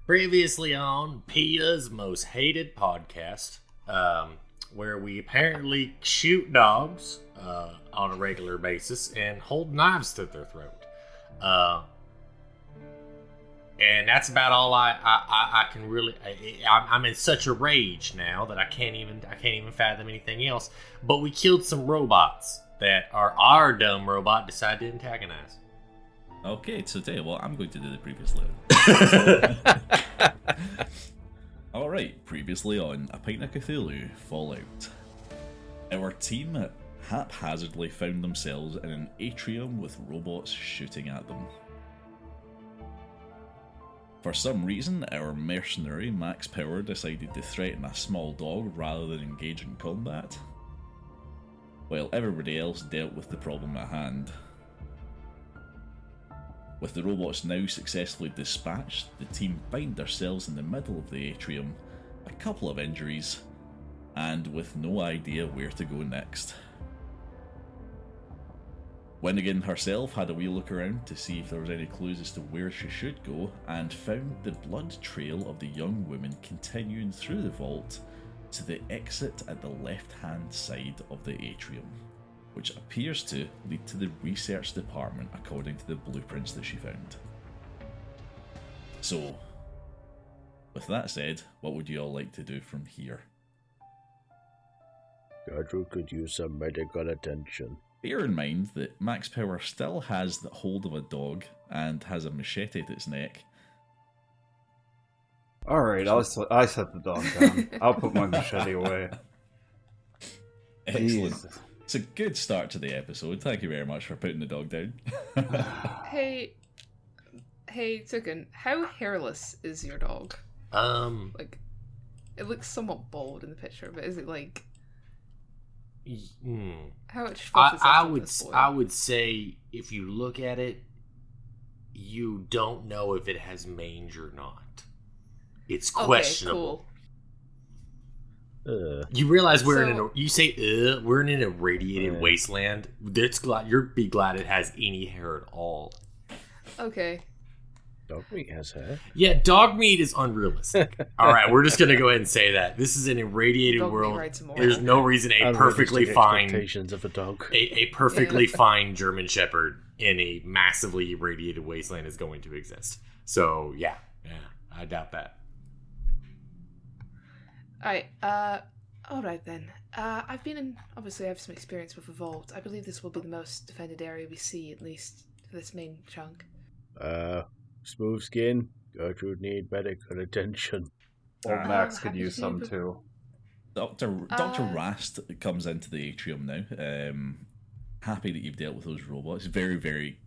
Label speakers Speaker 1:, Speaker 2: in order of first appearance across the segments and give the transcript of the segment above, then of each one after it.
Speaker 1: Previously on PETA's Most Hated Podcast, where we apparently shoot dogs on a regular basis and hold knives to their throat. And that's about all I can really. I'm in such a rage now that I can't even fathom anything else. But we killed some robots that our dumb robot decided to antagonize.
Speaker 2: Okay, so today, well, I'm going to do the previous layer. Alright, previously on A Pint of Cthulhu Fallout. Our team haphazardly found themselves in an atrium with robots shooting at them. For some reason, our mercenary, Max Power, decided to threaten a small dog rather than engage in combat, while everybody else dealt with the problem at hand. With the robots now successfully dispatched, the team find themselves in the middle of the atrium, a couple of injuries, and with no idea where to go next. Winnigan herself had a wee look around to see if there was any clues as to where she should go, and found the blood trail of the young woman continuing through the vault to the exit at the left-hand side of the atrium, which appears to lead to the research department according to the blueprints that she found. So, with that said, what would you all like to do from here?
Speaker 3: Gertrude could use some medical attention.
Speaker 2: Bear in mind that Max Power still has the hold of a dog and has a machete at its neck.
Speaker 4: Alright, I set the dog down. I'll put my machete away.
Speaker 2: Excellent.
Speaker 4: Jesus.
Speaker 2: It's a good start to the episode. Thank you very much for putting the dog down.
Speaker 5: Hey, Tukin, how hairless is your dog? Like, it looks somewhat bald in the picture, but is it like... How much fluff is
Speaker 1: I
Speaker 5: left on
Speaker 1: would
Speaker 5: this boy?
Speaker 1: I would say if you look at it, you don't know if it has mange or not. It's questionable.
Speaker 5: Okay,
Speaker 1: You realize we're
Speaker 5: So-
Speaker 1: we're in an irradiated wasteland. You'd be glad it has any hair at all.
Speaker 5: cool. Okay.
Speaker 3: Dog meat has hair.
Speaker 1: Yeah, dog meat is unrealistic. All right, we're just gonna go ahead and say that this is an irradiated
Speaker 5: Dog meat
Speaker 1: world.
Speaker 5: rights immoral.
Speaker 1: There's no reason a perfectly
Speaker 3: Unrealistic
Speaker 1: fine
Speaker 3: expectations of a dog.
Speaker 1: a perfectly fine German Shepherd in a massively irradiated wasteland is going to exist. So yeah, I doubt that.
Speaker 5: Alright then. Obviously I have some experience with the vault. I believe this will be the most defended area we see, at least for this main chunk.
Speaker 3: Smooth skin. Gertrude need medical attention.
Speaker 4: Old Max could
Speaker 5: happy
Speaker 4: use
Speaker 5: to,
Speaker 4: some
Speaker 5: but-
Speaker 4: too.
Speaker 2: Dr. Rast comes into the atrium now. Happy that you've dealt with those robots. Very, very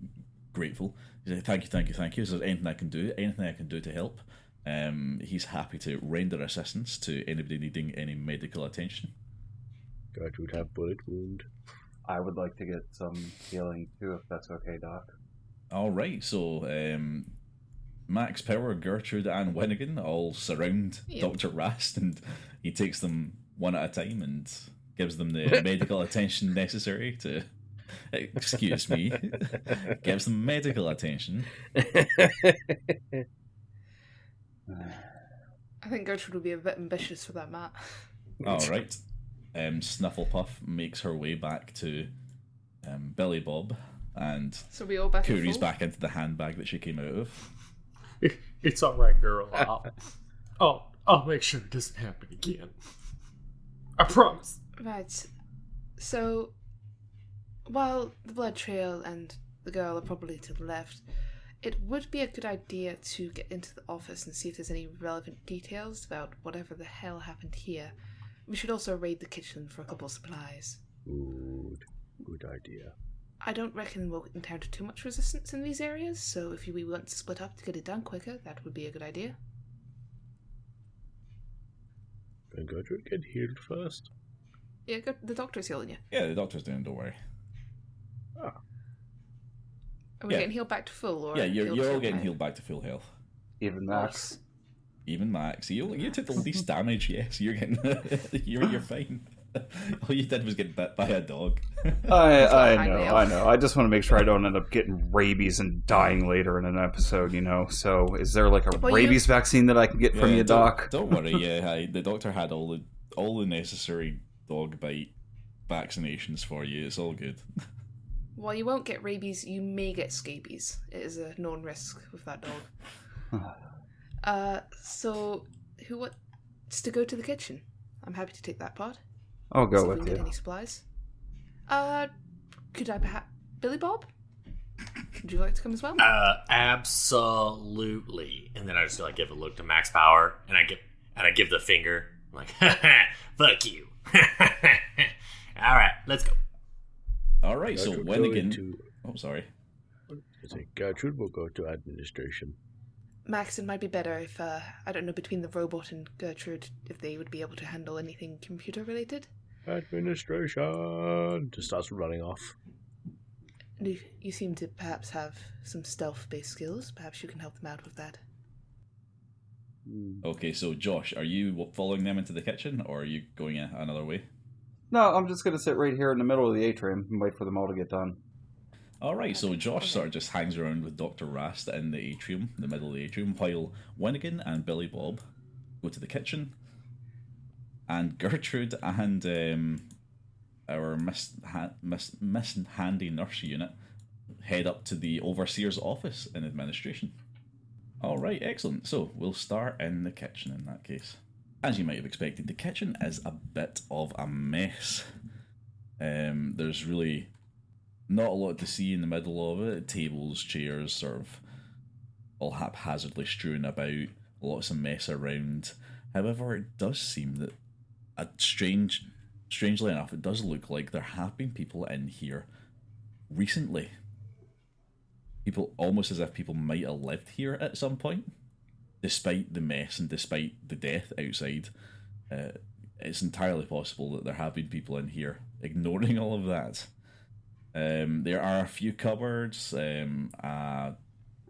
Speaker 2: grateful. He's like, thank you. Is there anything I can do? Anything I can do to help? He's happy to render assistance to anybody needing any medical attention.
Speaker 3: Gertrude have bullet wound.
Speaker 4: I would like to get some healing too, if that's okay, Doc.
Speaker 2: Alright, so Max Power, Gertrude, and Winnigan all surround
Speaker 5: Yep.
Speaker 2: Dr. Rast, and he takes them one at a time and gives them the medical attention necessary to... Excuse me. Gives them medical attention.
Speaker 5: I think Gertrude will be a bit ambitious for that, Matt.
Speaker 2: Alright. Snufflepuff makes her way back to Billy Bob, and
Speaker 5: So we all back at
Speaker 2: Coorie's
Speaker 5: full?
Speaker 2: back into the handbag that she came out of.
Speaker 1: It's all right, girl. I'll make sure it doesn't happen again. I promise.
Speaker 5: Right. So, while the blood trail and the girl are probably to the left, it would be a good idea to get into the office and see if there's any relevant details about whatever the hell happened here. We should also raid the kitchen for a couple of supplies.
Speaker 3: Good idea.
Speaker 5: I don't reckon we'll encounter too much resistance in these areas, so if we want to split up to get it done quicker, that would be a good idea.
Speaker 3: Can Gertrude get healed first?
Speaker 5: Yeah, the doctor's healing you.
Speaker 2: Yeah, the doctor's doing, don't worry.
Speaker 5: Are we
Speaker 2: Yeah.
Speaker 5: getting healed back to full? Or
Speaker 2: Yeah, you're all
Speaker 5: healed
Speaker 2: getting
Speaker 5: back?
Speaker 2: healed back to full health.
Speaker 4: Even Max.
Speaker 5: Nice.
Speaker 2: Even Max. You took the least damage, yes. You're getting... you're fine. All you did was get bit by a dog.
Speaker 6: I
Speaker 5: know.
Speaker 6: I know. I just want to make sure I don't end up getting rabies and dying later in an episode, So, is there like a rabies vaccine that I can get from you, Doc?
Speaker 2: Don't worry. Yeah, the doctor had all the necessary dog bite vaccinations for you. It's all good.
Speaker 5: While you won't get rabies, you may get scabies. It is a known risk with that dog. So who wants to go to the kitchen? I'm happy to take that part.
Speaker 6: I'll go
Speaker 5: See if we
Speaker 6: with
Speaker 5: can get
Speaker 6: you.
Speaker 5: any supplies. Could I perhaps Billy Bob? Would you like to come as well?
Speaker 1: Absolutely. And then I just like give a look to Max Power, and I give the finger. I'm like, fuck you. All right, let's go.
Speaker 2: All right. So
Speaker 3: Gertrude
Speaker 2: when
Speaker 3: go
Speaker 2: again?
Speaker 3: into-
Speaker 2: Oh, sorry.
Speaker 3: I think Gertrude will go to administration.
Speaker 5: Max, it might be better if, I don't know, between the robot and Gertrude, if they would be able to handle anything computer-related.
Speaker 3: Administration! Just starts running off.
Speaker 5: You seem to perhaps have some stealth-based skills. Perhaps you can help them out with that.
Speaker 2: Okay, so Josh, are you following them into the kitchen, or are you going another way?
Speaker 6: No, I'm just going to sit right here in the middle of the atrium and wait for them all to get done.
Speaker 2: All right, so Josh sort of just hangs around with Dr. Rast in the atrium, the middle of the atrium, while Winnigan and Billy Bob go to the kitchen, and Gertrude and our Miss Handy Nurse unit head up to the Overseer's office in administration. All right, excellent. So we'll start in the kitchen in that case. As you might have expected, the kitchen is a bit of a mess. There's really not a lot to see in the middle of it. Tables, chairs, sort of all haphazardly strewn about. Lots of mess around. However, it does seem that strangely enough, it does look like there have been people in here recently. People, almost as if people might have lived here at some point, despite the mess and despite the death outside. It's entirely possible that there have been people in here. Ignoring all of that, there are a few cupboards, a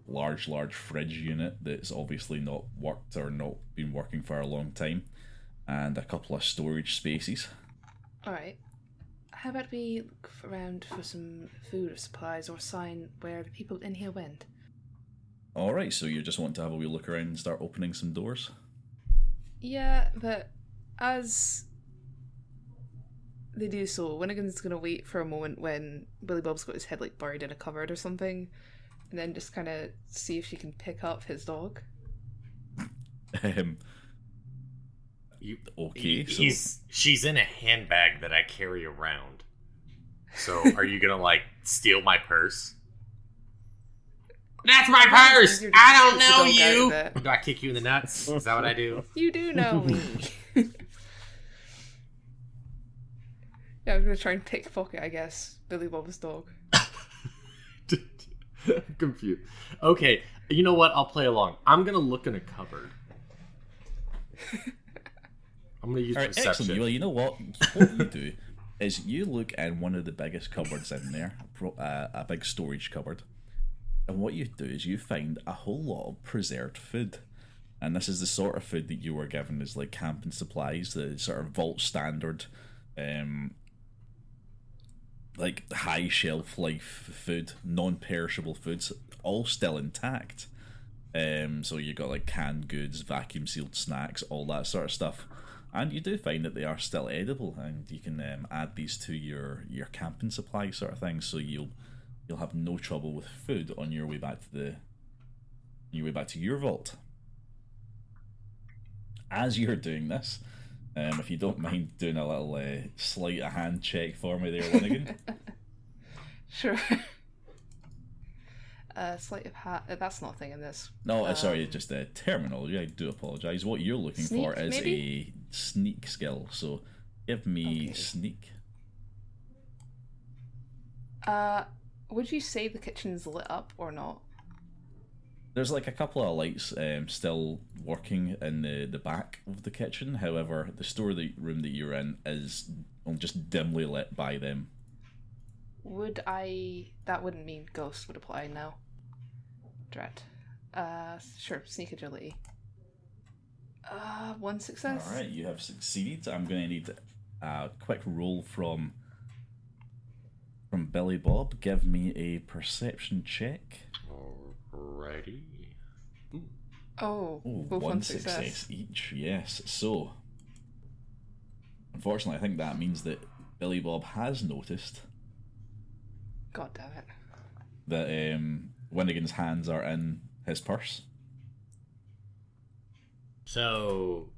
Speaker 2: large fridge unit that's obviously not worked or not been working for a long time, and a couple of storage spaces.
Speaker 5: Alright. How about we look around for some food or supplies or sign where the people in here went?
Speaker 2: Alright, so you just want to have a wee look around and start opening some doors?
Speaker 5: Yeah, but as they do so, Winnigan's gonna wait for a moment when Billy Bob's got his head like buried in a cupboard or something, and then just kind of see if she can pick up his dog.
Speaker 2: Okay, so
Speaker 1: She's in a handbag that I carry around. So are you gonna like steal my purse? That's my purse!
Speaker 5: You're
Speaker 1: I don't
Speaker 5: just
Speaker 1: know
Speaker 5: the dog out
Speaker 1: you!
Speaker 5: of it.
Speaker 1: Do I kick you in the nuts? Is that what I do?
Speaker 5: You do know me. Yeah, I'm gonna try and pickpocket, I guess, Billy Bob's dog.
Speaker 1: I'm confused. Okay, you know what? I'll play along. I'm gonna look in a cupboard. I'm gonna use
Speaker 2: Alright,
Speaker 1: perception.
Speaker 2: excellent. Well, you know what? What you do is you look in one of the biggest cupboards in there, a big storage cupboard, and what you do is you find a whole lot of preserved food. And this is the sort of food that you were given as like camping supplies, the sort of vault standard, like high shelf life food, non-perishable foods, all still intact. So you got like canned goods, vacuum sealed snacks, all that sort of stuff. And you do find that they are still edible, and you can add these to your camping supply sort of thing. So you'll have no trouble with food on your way back to your vault. As you're doing this, if you don't mind doing a little sleight of hand check for me there, Winnigan.
Speaker 5: Sure. Sleight of hat. That's not a thing in this.
Speaker 2: No, sorry, just terminology. I do apologise. What you're looking
Speaker 5: Sneak,
Speaker 2: for is
Speaker 5: maybe?
Speaker 2: a sneak skill. So give me
Speaker 5: Okay.
Speaker 2: sneak.
Speaker 5: Would you say the kitchen's lit up or not?
Speaker 2: There's like a couple of lights still working in the back of the kitchen. However, the room that you're in is just dimly lit by them.
Speaker 5: That wouldn't mean ghost would apply now. Dread. Sure, sneak agility. 1 success.
Speaker 2: Alright, you have succeeded. I'm going to need a quick roll from Billy Bob. Give me a perception check.
Speaker 1: Alrighty.
Speaker 5: Oh, both
Speaker 2: one
Speaker 5: on
Speaker 2: success each. Yes. So, unfortunately, I think that means that Billy Bob has noticed
Speaker 5: God damn it.
Speaker 2: that Winnigan's hands are in his purse.
Speaker 1: So,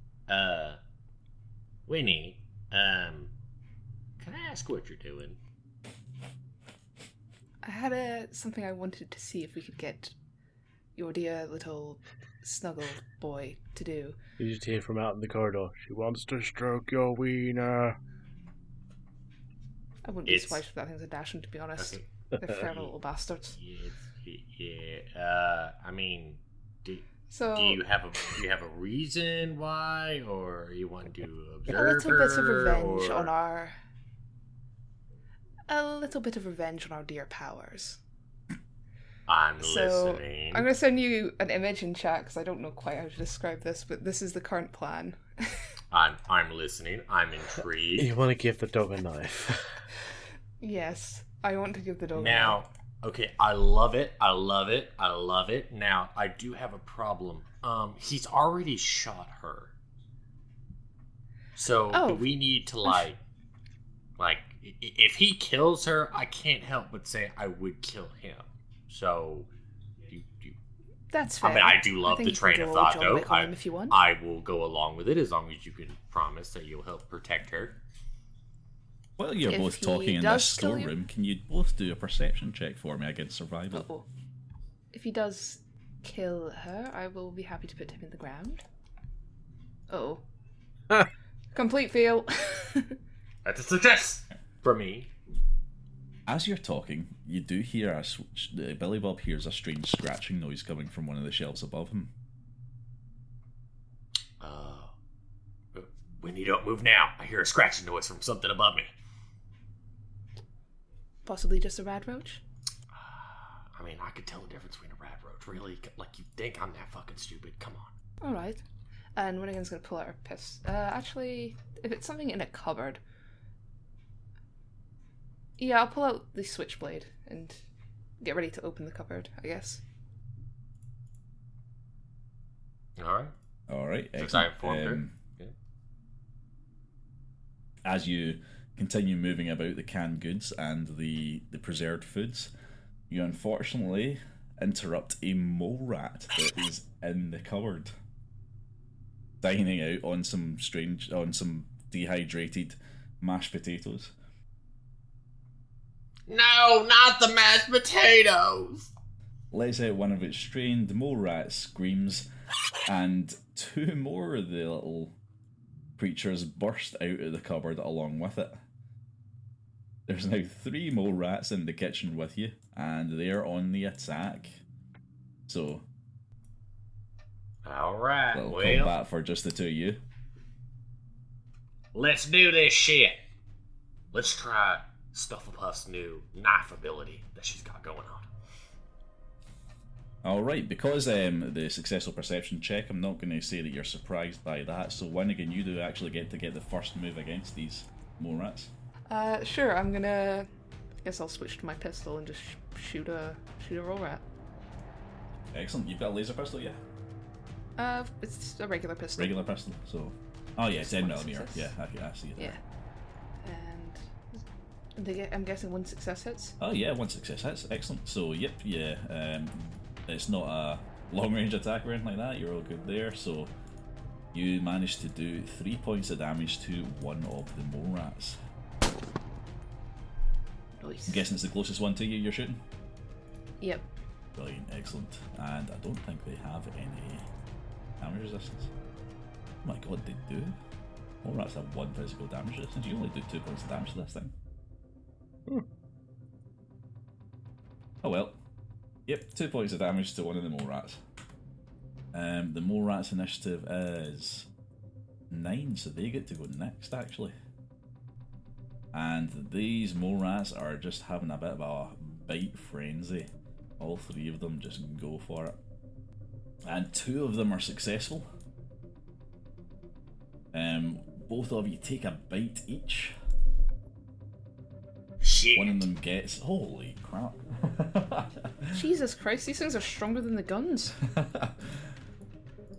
Speaker 1: Winnie, can I ask what you're doing?
Speaker 5: I had something I wanted to see if we could get your dear little snuggle boy to do.
Speaker 3: You just hear from out in the corridor. She wants to stroke your wiener.
Speaker 5: I wouldn't be surprised if that thing's a dashing, to be honest.
Speaker 1: Okay.
Speaker 5: They're feral little bastards.
Speaker 1: Yeah. I mean, do
Speaker 5: So
Speaker 1: you have a reason why, or you want to observe
Speaker 5: a little bit of
Speaker 1: her,
Speaker 5: revenge
Speaker 1: or...
Speaker 5: on our. A little bit of revenge on our dear powers.
Speaker 1: I'm
Speaker 5: So
Speaker 1: listening.
Speaker 5: I'm going to send you an image in chat because I don't know quite how to describe this, but this is the current plan.
Speaker 1: I'm listening. I'm intrigued.
Speaker 3: You want to give the dog a knife.
Speaker 5: Yes, I want to give the dog.
Speaker 1: Now, okay, I love it. Now, I do have a problem. He's already shot her. So, do we need to like, if he kills her, I can't help but say I would kill him. So,
Speaker 5: That's fair.
Speaker 1: I mean, I do love
Speaker 5: think
Speaker 1: the
Speaker 5: you
Speaker 1: train
Speaker 5: can
Speaker 1: of
Speaker 5: go
Speaker 1: thought,
Speaker 5: John
Speaker 1: though.
Speaker 5: Wick on him if you want.
Speaker 1: I will go along with it as long as you can promise that you'll help protect her.
Speaker 2: While you're
Speaker 5: If
Speaker 2: both
Speaker 5: he
Speaker 2: talking in
Speaker 5: does
Speaker 2: this
Speaker 5: kill you-
Speaker 2: storeroom, can you both do a perception check for me against survival?
Speaker 5: Uh-oh. If he does kill her, I will be happy to put him in the ground. Oh. Complete fail.
Speaker 1: That's a success for me.
Speaker 2: As you're talking, you do hear Billy Bob hears a strange scratching noise coming from one of the shelves above him.
Speaker 1: Winnie, don't move now. I hear a scratching noise from something above me.
Speaker 5: Possibly just a rad roach?
Speaker 1: I mean, I could tell the difference between a rat roach. Really? Like, you think I'm that fucking stupid? Come on.
Speaker 5: Alright. And Winnigan's gonna pull out her piss. Actually, if it's something in a cupboard. Yeah, I'll pull out the switchblade and get ready to open the cupboard, I guess.
Speaker 2: Alright,
Speaker 1: Since I
Speaker 2: excellent.
Speaker 1: informed her. Okay.
Speaker 2: As you continue moving about the canned goods and the preserved foods, you unfortunately interrupt a mole rat that is in the cupboard, dining out on some dehydrated mashed potatoes.
Speaker 1: No, not the mashed potatoes!
Speaker 2: Lets out one of its strained mole rat screams, and two more of the little creatures burst out of the cupboard along with it. There's now 3 mole rats in the kitchen with you, and they're on the attack. So,
Speaker 1: Alright,
Speaker 2: little
Speaker 1: well,
Speaker 2: combat for just the two of you.
Speaker 1: let's do this shit. Let's try Stufflepuff's new knife ability that she's got going on.
Speaker 2: Alright, because the successful perception check, I'm not going to say that you're surprised by that, so Winnigan, you do actually get to get the first move against these mole rats.
Speaker 5: Sure, I'm gonna... I guess I'll switch to my pistol and just shoot a roll rat.
Speaker 2: Excellent, you've got a laser pistol, yeah?
Speaker 5: It's a regular pistol.
Speaker 2: Regular pistol, so... Oh yeah, 10mm,
Speaker 5: success.
Speaker 2: yeah, I see it.
Speaker 5: Yeah. And I'm guessing 1 success hits?
Speaker 2: Oh yeah, 1 success hits, excellent. So yep, yeah, it's not a long range attack or anything like that, you're all good there, so you managed to do 3 points of damage to one of the mole rats.
Speaker 5: Nice.
Speaker 2: I'm guessing it's the closest one to you you're shooting?
Speaker 5: Yep.
Speaker 2: Brilliant, excellent. And I don't think they have any damage resistance. Oh my god, they do? Mole rats have 1 physical damage resistance, you only do 2 points of damage to this thing. Oh well. Yep, 2 points of damage to one of the mole rats. The mole rats initiative is 9, so they get to go next actually. And these mole rats are just having a bit of a bite frenzy. All 3 of them just go for it. And 2 of them are successful. both of you take a bite each.
Speaker 1: Shit.
Speaker 2: One of them gets... Holy crap.
Speaker 5: Jesus Christ, these things are stronger than the guns.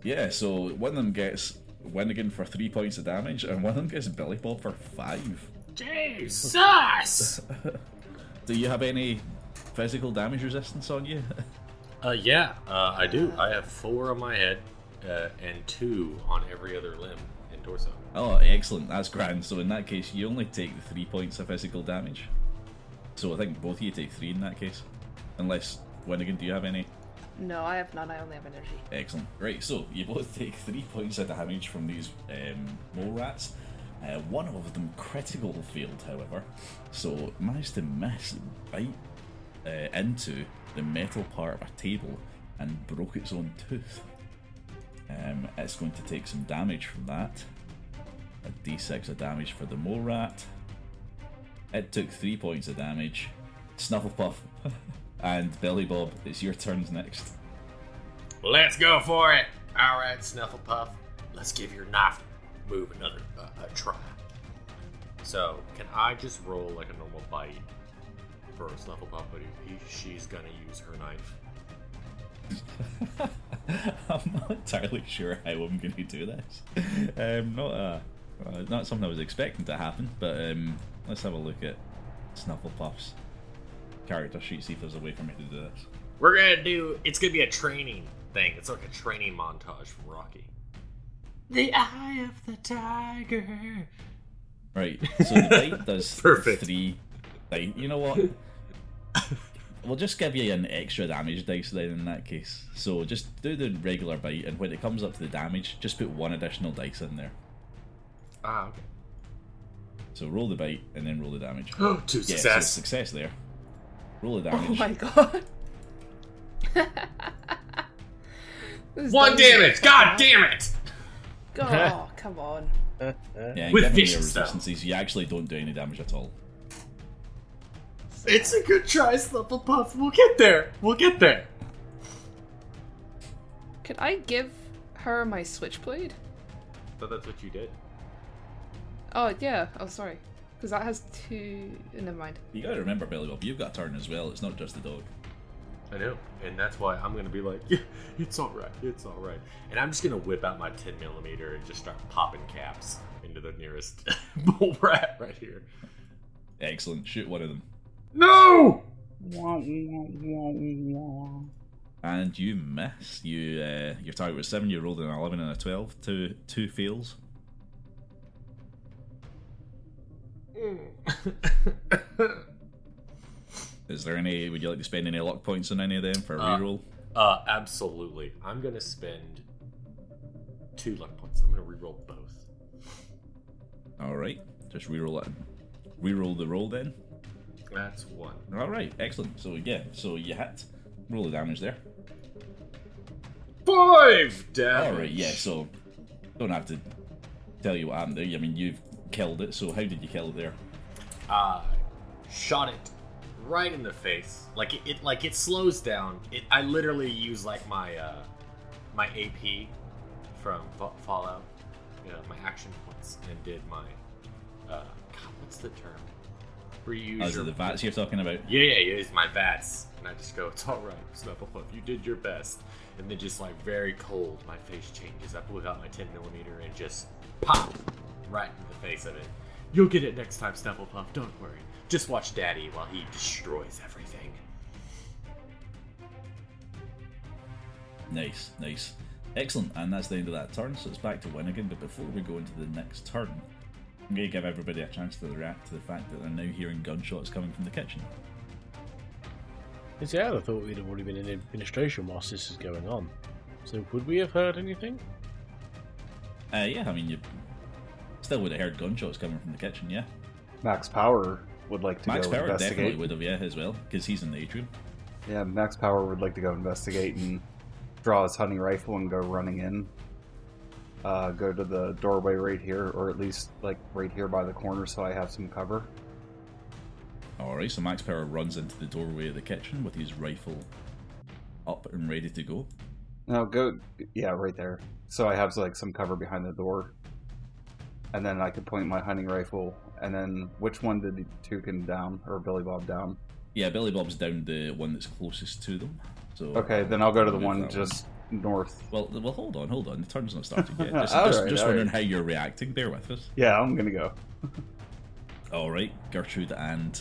Speaker 2: Yeah, so one of them gets Winnigan for 3 points of damage, and one of them gets Billy Bob for 5.
Speaker 1: Jesus!
Speaker 2: Do you have any physical damage resistance on you?
Speaker 1: Yeah, I do. I have 4 on my head and 2 on every other limb and torso.
Speaker 2: Oh, excellent. That's grand. So in that case, you only take the 3 points of physical damage. So I think both of you take 3 in that case. Unless, Winnigan, do you have any?
Speaker 5: No, I have none. I only have energy.
Speaker 2: Excellent. Right, so you both take 3 points of damage from these mole rats. One of them critical failed, however. So managed to bite into the metal part of a table and broke its own tooth. It's going to take some damage from that. A d6 of damage for the mole rat. It took 3 points of damage. Snufflepuff and Billy Bob, it's your turns next.
Speaker 1: Let's go for it! Alright, Snufflepuff. Let's give your knife move another try. So, can I just roll like a normal bite for Snufflepuff, but she's gonna use her knife?
Speaker 2: I'm not entirely sure how I'm going to do this. Not something I was expecting to happen, but let's have a look at Snufflepuff's character sheet, see if there's a way for me to do this.
Speaker 1: It's gonna be a training thing. It's like a training montage from Rocky. The eye of the tiger.
Speaker 2: Right, so the bite does
Speaker 1: Perfect.
Speaker 2: 3 bite. You know what? We'll just give you an extra damage dice then in that case. So just do the regular bite, and when it comes up to the damage, just put 1 additional dice in there.
Speaker 1: Ah, okay.
Speaker 2: So roll the bite and then roll the damage.
Speaker 1: 2
Speaker 2: Yeah, so
Speaker 1: success.
Speaker 2: success there. Roll the
Speaker 5: Oh
Speaker 2: damage.
Speaker 5: my god. This is
Speaker 1: 1
Speaker 5: dumb.
Speaker 1: damage! God damn it!
Speaker 5: Oh, come on.
Speaker 2: Yeah, and
Speaker 1: With
Speaker 2: given your
Speaker 1: vicious stuff.
Speaker 2: resistances, you actually don't do any damage at all.
Speaker 1: It's a good try, Snufflepuff. We'll get there. We'll get there.
Speaker 5: Could I give her my switchblade?
Speaker 1: But that's what you did.
Speaker 5: Oh, yeah. Oh, sorry. Because that has 2... Never mind.
Speaker 2: You gotta remember, Billy Bob, you've got a turn as well, it's not just the dog.
Speaker 1: I know, and that's why I'm gonna be like, yeah, it's all right, it's all right, and I'm just gonna whip out my 10mm and just start popping caps into the nearest bull rat right here.
Speaker 2: Excellent, shoot one of them.
Speaker 1: No!
Speaker 2: And you miss. Your target was 7, you rolled an 11 and a 12, two fails. Is there any, would you like to spend any luck points on any of them for a reroll?
Speaker 1: Absolutely. I'm gonna spend 2 luck points. I'm gonna reroll both.
Speaker 2: Alright, just reroll it. Reroll the roll then.
Speaker 1: That's 1.
Speaker 2: Alright, excellent. So yeah, so you hit. Roll the damage there.
Speaker 1: 5 damage!
Speaker 2: Alright, yeah, so don't have to tell you what happened there. I mean, you've killed it, so how did you kill it there?
Speaker 1: Shot it right in the face. It slows down. I literally use like my my AP from Fallout, my action points, and did my God, what's the term? Where you use
Speaker 2: Is it the VATS you're talking about?
Speaker 1: Yeah, it's my VATS, and I just go, it's all right, Snufflepuff, you did your best, and then just like very cold, my face changes. I pull out my 10mm and just pop right in the face of it. You'll get it next time, Snufflepuff. Don't worry. Just watch Daddy while he destroys everything.
Speaker 2: Nice. Excellent, and that's the end of that turn, so it's back to Winnigan, but before we go into the next turn, I'm going to give everybody a chance to react to the fact that they're now hearing gunshots coming from the kitchen.
Speaker 3: Yeah, I thought we'd have already been in administration whilst this is going on. So would we have heard anything?
Speaker 2: Yeah, I mean, you still would have heard gunshots coming from the kitchen, yeah.
Speaker 6: Max Power would like to
Speaker 2: Max
Speaker 6: go
Speaker 2: Power
Speaker 6: investigate.
Speaker 2: definitely would have, yeah, as well, because he's in the atrium.
Speaker 6: Yeah, Max Power would like to go investigate and draw his hunting rifle and go running in. Go to the doorway right here, or at least like right here by the corner, so I have some cover.
Speaker 2: Alright, so Max Power runs into the doorway of the kitchen with his rifle up and ready to go.
Speaker 6: No, go, yeah, right there. So I have like some cover behind the door. and then I could point my hunting rifle. And then which one did Toucan down or Billy Bob down?
Speaker 2: Yeah, Billy Bob's down the one that's closest to them. So
Speaker 6: Okay, then I'll go to the
Speaker 2: move
Speaker 6: one
Speaker 2: that
Speaker 6: just north.
Speaker 2: Well, hold on. The turn's not started yet. Just,
Speaker 6: All
Speaker 2: just,
Speaker 6: right,
Speaker 2: just
Speaker 6: all
Speaker 2: wondering
Speaker 6: right.
Speaker 2: how you're reacting. Bear with us.
Speaker 6: Yeah, I'm gonna go.
Speaker 2: All right, Gertrude and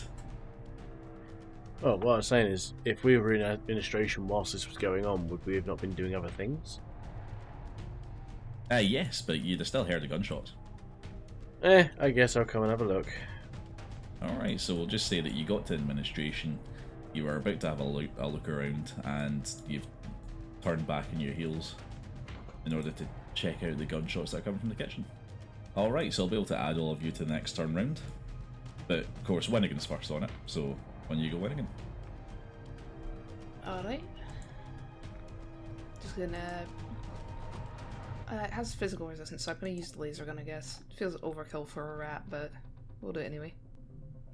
Speaker 3: Well, what I was saying is, if we were in administration whilst this was going on, would we have not been doing other things?
Speaker 2: yes, but you'd have still heard the gunshots.
Speaker 3: I guess I'll come and have a look.
Speaker 2: All right, so we'll just say that you got to administration, you were about to have a look around, and you've turned back on your heels in order to check out the gunshots that are coming from the kitchen. All right, so I'll be able to add all of you to the next turn round, but of course Winnigan's first on it. So when you go, Winnigan.
Speaker 5: Alright. Just gonna... it has physical resistance, so I'm gonna use the laser gun, I guess. It feels overkill for a rat, but we'll do it anyway.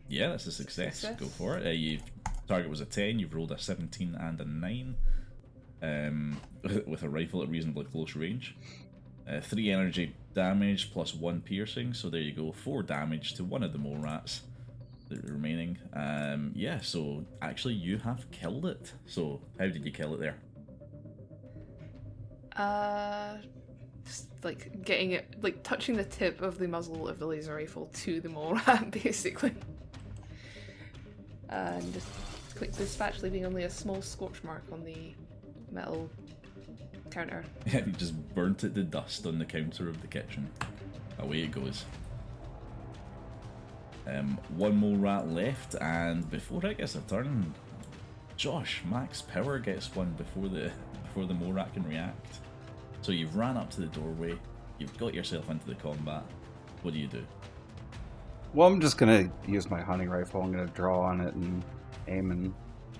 Speaker 2: Yeah, that's a success. Go for it. Your target was a 10. You've rolled a 17 and a 9, with a rifle at reasonably close range. 3 energy damage plus 1 piercing. So there you go. 4 damage to one of the mole rats. The remaining. Yeah. So actually, you have killed it. So how did you kill it there?
Speaker 5: Just like getting it, like touching the tip of the muzzle of the laser rifle to the mole rat, basically. And just click dispatch, leaving only a small scorch mark on the metal counter.
Speaker 2: Yeah, you just burnt it to dust on the counter of the kitchen. Away it goes. One mole rat left, and before it gets a turn, Josh, max power gets one before the mole rat can react. So you've ran up to the doorway, you've got yourself into the combat. What do you do?
Speaker 6: Well, I'm just gonna use my hunting rifle. I'm gonna draw on it and aim and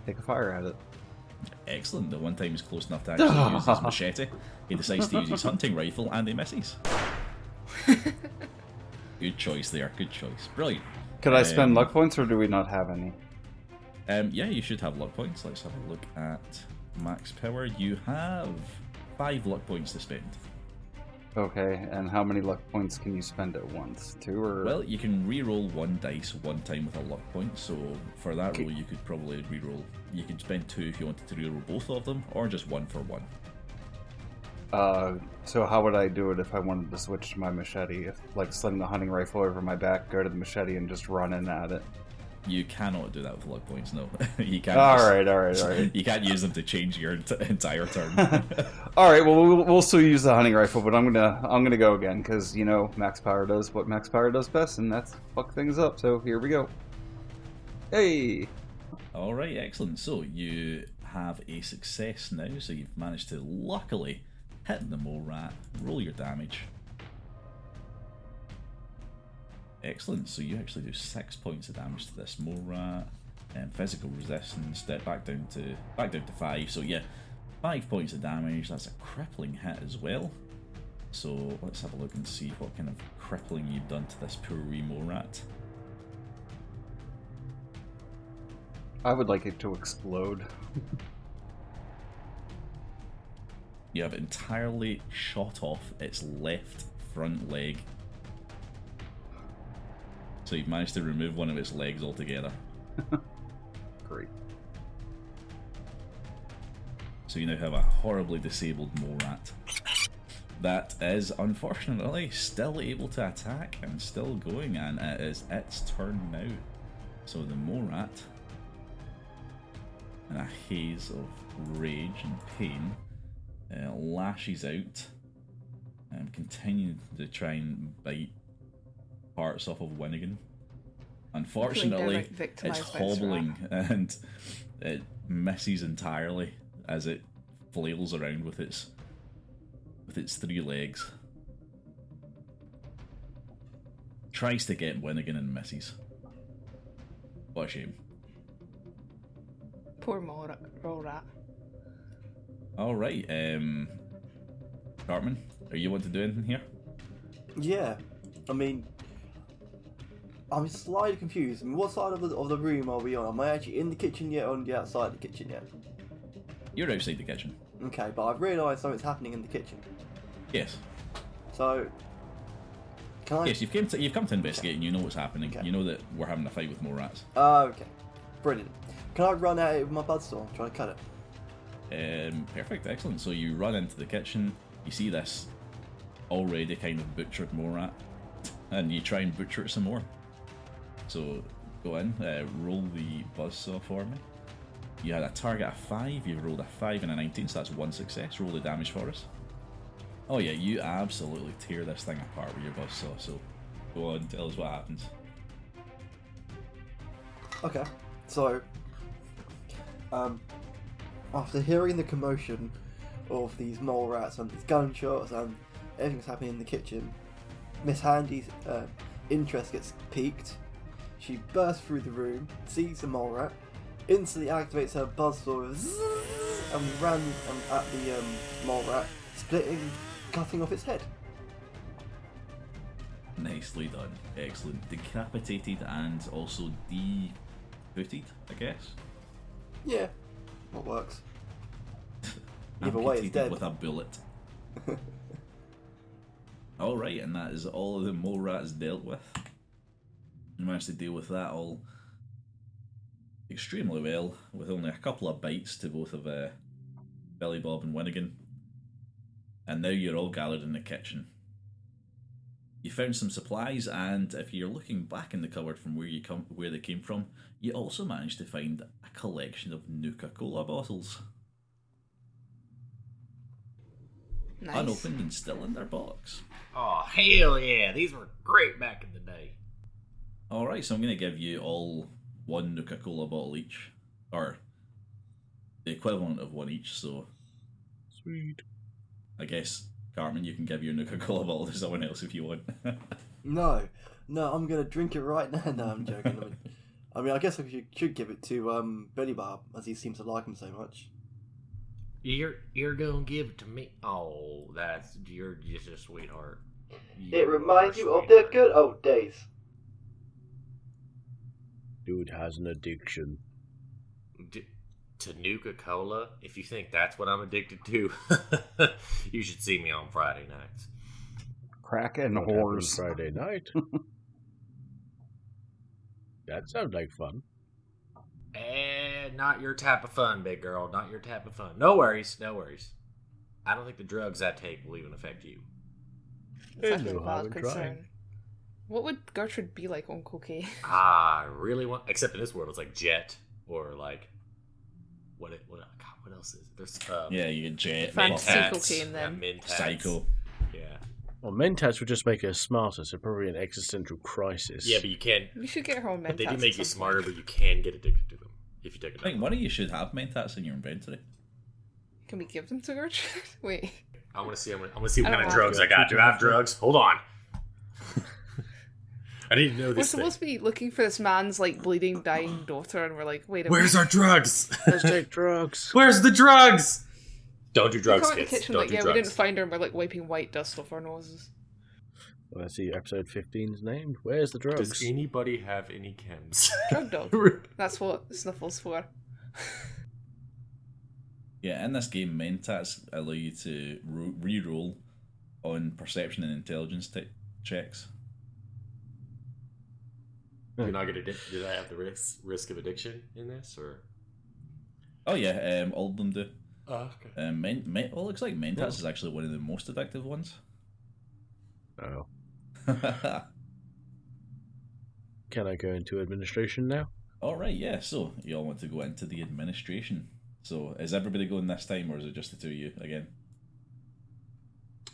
Speaker 6: take a fire at it.
Speaker 2: Excellent. The one time he's close enough to actually use his machete, he decides to use his hunting rifle and he misses. Good choice there. Good choice. Brilliant.
Speaker 6: Could I spend luck points, or do we not have any?
Speaker 2: Yeah, you should have luck points. Let's have a look at max power. You have 5 luck points to spend.
Speaker 6: Okay, and how many luck points can you spend at once? 2 or?
Speaker 2: Well, you can re-roll 1 dice one time with a luck point, so for that roll you could probably re-roll. You could spend 2 if you wanted to re-roll both of them, or just 1 for 1.
Speaker 6: So how would I do it if I wanted to switch to my machete? If, like, sling the hunting rifle over my back, go to the machete, and just run in at it?
Speaker 2: You cannot do that with luck points, no. You can't.
Speaker 6: All right.
Speaker 2: You can't use them to change your entire turn.
Speaker 6: All right. Well, we'll still use the hunting rifle, but I'm gonna go again because Max Power does what Max Power does best, and that's fuck things up. So here we go. Hey.
Speaker 2: All right, excellent. So you have a success now. So you've managed to luckily hit the mole rat. Roll your damage. Excellent. So you actually do 6 points of damage to this mole rat, and physical resistance back down to 5. So yeah, 5 points of damage. That's a crippling hit as well. So let's have a look and see what kind of crippling you've done to this poor wee mole rat.
Speaker 6: I would like it to explode.
Speaker 2: You have entirely shot off its left front leg. So you've managed to remove one of its legs altogether.
Speaker 6: Great.
Speaker 2: So you now have a horribly disabled mole rat. That is, unfortunately, still able to attack and still going, and it is its turn now. So the mole rat, in a haze of rage and pain, lashes out and continues to try and bite parts off of Winnigan. Unfortunately, it's hobbling and it misses entirely as it flails around with its 3 legs. Tries to get Winnigan and misses. What a shame.
Speaker 5: Poor mole rat.
Speaker 2: Alright, Cartman, are you want to do anything here?
Speaker 7: Yeah, I mean, I'm slightly confused. I mean, what side of the room are we on? Am I actually in the kitchen yet or on the outside of the kitchen yet?
Speaker 2: You're outside the kitchen.
Speaker 7: Okay, but I've realised something's happening in the kitchen.
Speaker 2: Yes.
Speaker 7: So, Can I?
Speaker 2: Yes, you've come to investigate, and you know what's happening.
Speaker 7: Okay.
Speaker 2: You know that we're having a fight with more rats.
Speaker 7: Okay. Brilliant. Can I run at it with my buzzsaw? Try to cut it.
Speaker 2: Perfect, excellent. So you run into the kitchen, you see this already kind of butchered mole rat, and you try and butcher it some more. So go in, roll the buzzsaw for me. You had a target of 5, you've rolled a 5 and a 19, so that's 1 success. Roll the damage for us. Oh yeah, you absolutely tear this thing apart with your buzzsaw, so go on, tell us what happens.
Speaker 7: Okay. So, after hearing the commotion of these mole rats and these gunshots and everything's happening in the kitchen, Miss Handy's interest gets piqued. She bursts through the room, sees the mole rat, instantly activates her buzzsaw and ran at the mole rat, cutting off its head.
Speaker 2: Nicely done, excellent. Decapitated and also defooted, I guess.
Speaker 7: Yeah, what works. Either way, it's
Speaker 2: Amputated
Speaker 7: dead.
Speaker 2: with a bullet. Alright, and that is all of the mole rats dealt with. You managed to deal with that all extremely well, with only a couple of bites to both of Billy Bob and Winnigan. And now you're all gathered in the kitchen. You found some supplies, and if you're looking back in the cupboard from where they came from, you also managed to find a collection of Nuka-Cola bottles.
Speaker 5: Nice.
Speaker 2: Unopened and still in their box.
Speaker 1: Oh, hell yeah. These were great back in the day.
Speaker 2: Alright, so I'm going to give you all 1 Nuka-Cola bottle each. Or the equivalent of 1 each, so
Speaker 3: Sweet.
Speaker 2: I guess, Cartman, you can give your Nuka-Cola bottle to someone else if you want.
Speaker 7: No, I'm gonna drink it right now. No, I'm joking. I mean, I guess I should give it to Billy Bob, as he seems to like him so much.
Speaker 1: You're gonna give it to me? Oh, you're just a sweetheart.
Speaker 7: It reminds you of the good old days.
Speaker 3: Dude has an addiction.
Speaker 1: To Nuka-Cola? If you think that's what I'm addicted to, you should see me on Friday nights.
Speaker 6: Crack and
Speaker 3: What happened
Speaker 6: whores.
Speaker 3: Friday night. That sounds like fun.
Speaker 1: Not your type of fun, big girl. Not your type of fun. No worries. I don't think the drugs I take will even affect you.
Speaker 5: It's
Speaker 3: There's
Speaker 5: actually
Speaker 3: no
Speaker 5: a
Speaker 3: harm
Speaker 5: valid
Speaker 3: in
Speaker 5: concern.
Speaker 3: trying.
Speaker 5: What would Gertrude be like on cocaine?
Speaker 1: I really want, except in this world, it's like Jet or like what else is it? There's
Speaker 2: Yeah, you get Jet,
Speaker 5: Fantasy
Speaker 2: Mentats,
Speaker 5: cocaine then.
Speaker 1: Mentats.
Speaker 2: Psycho.
Speaker 1: Yeah,
Speaker 3: Well, Mentats would just make us smarter, so probably an existential crisis.
Speaker 1: yeah, but you can.
Speaker 5: We should get her on
Speaker 1: But they
Speaker 5: Mentats
Speaker 1: do
Speaker 5: at
Speaker 1: make you
Speaker 5: some
Speaker 1: smarter,
Speaker 5: point.
Speaker 1: but you can get addicted to them if you take
Speaker 2: I
Speaker 1: it.
Speaker 2: think one of you should have Mentats in your inventory.
Speaker 5: Can we give them to Gertrude? Wait.
Speaker 1: I want to see. I want to see what
Speaker 5: I
Speaker 1: kind
Speaker 5: don't
Speaker 1: of
Speaker 5: know.
Speaker 1: drugs I got. Do I have drugs? Hold on. I didn't know
Speaker 5: We're
Speaker 1: this thing.
Speaker 5: supposed to be looking for this man's like bleeding, dying daughter, and we're like, wait a
Speaker 1: Where's
Speaker 5: minute.
Speaker 1: our drugs?
Speaker 3: Let's take drugs.
Speaker 1: Where's the drugs? Don't do
Speaker 5: We
Speaker 1: drugs,
Speaker 5: come out the
Speaker 1: kids.
Speaker 5: kitchen
Speaker 1: Don't
Speaker 5: like,
Speaker 1: do
Speaker 5: yeah,
Speaker 1: drugs.
Speaker 5: we didn't find her, and we're like wiping white dust off our noses.
Speaker 3: Well, let's see, episode 15's named. Where's the drugs?
Speaker 1: Does anybody have any chems?
Speaker 5: Drug dog. That's what Snuffle's for.
Speaker 2: Yeah, in this game, Mentats allow you to re-roll on perception and intelligence checks.
Speaker 1: You're not gonna did I have the risk of addiction in this or?
Speaker 2: Oh yeah, all of them do.
Speaker 1: Oh, okay.
Speaker 2: Well, it looks like Mentats is actually one of the most addictive ones.
Speaker 3: Oh. Can I go into administration now?
Speaker 2: Alright, yeah, so you all want to go into the administration. So, is everybody going this time, or is it just the two of you again?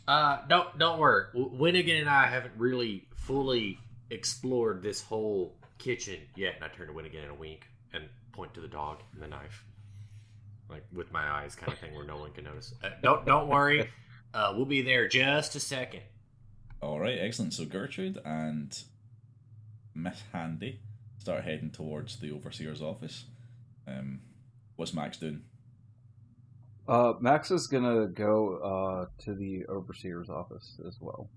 Speaker 1: Don't worry. Winnigan and I haven't really fully explored this whole kitchen yet. And I turn to Winnigan in a wink and point to the dog and the knife, like with my eyes, kind of thing, where no one can notice. Don't worry. We'll be there just a second.
Speaker 2: Alright, excellent. So, Gertrude and Miss Handy start heading towards the Overseer's office. What's Max doing?
Speaker 6: Max is gonna go to the Overseer's office as well.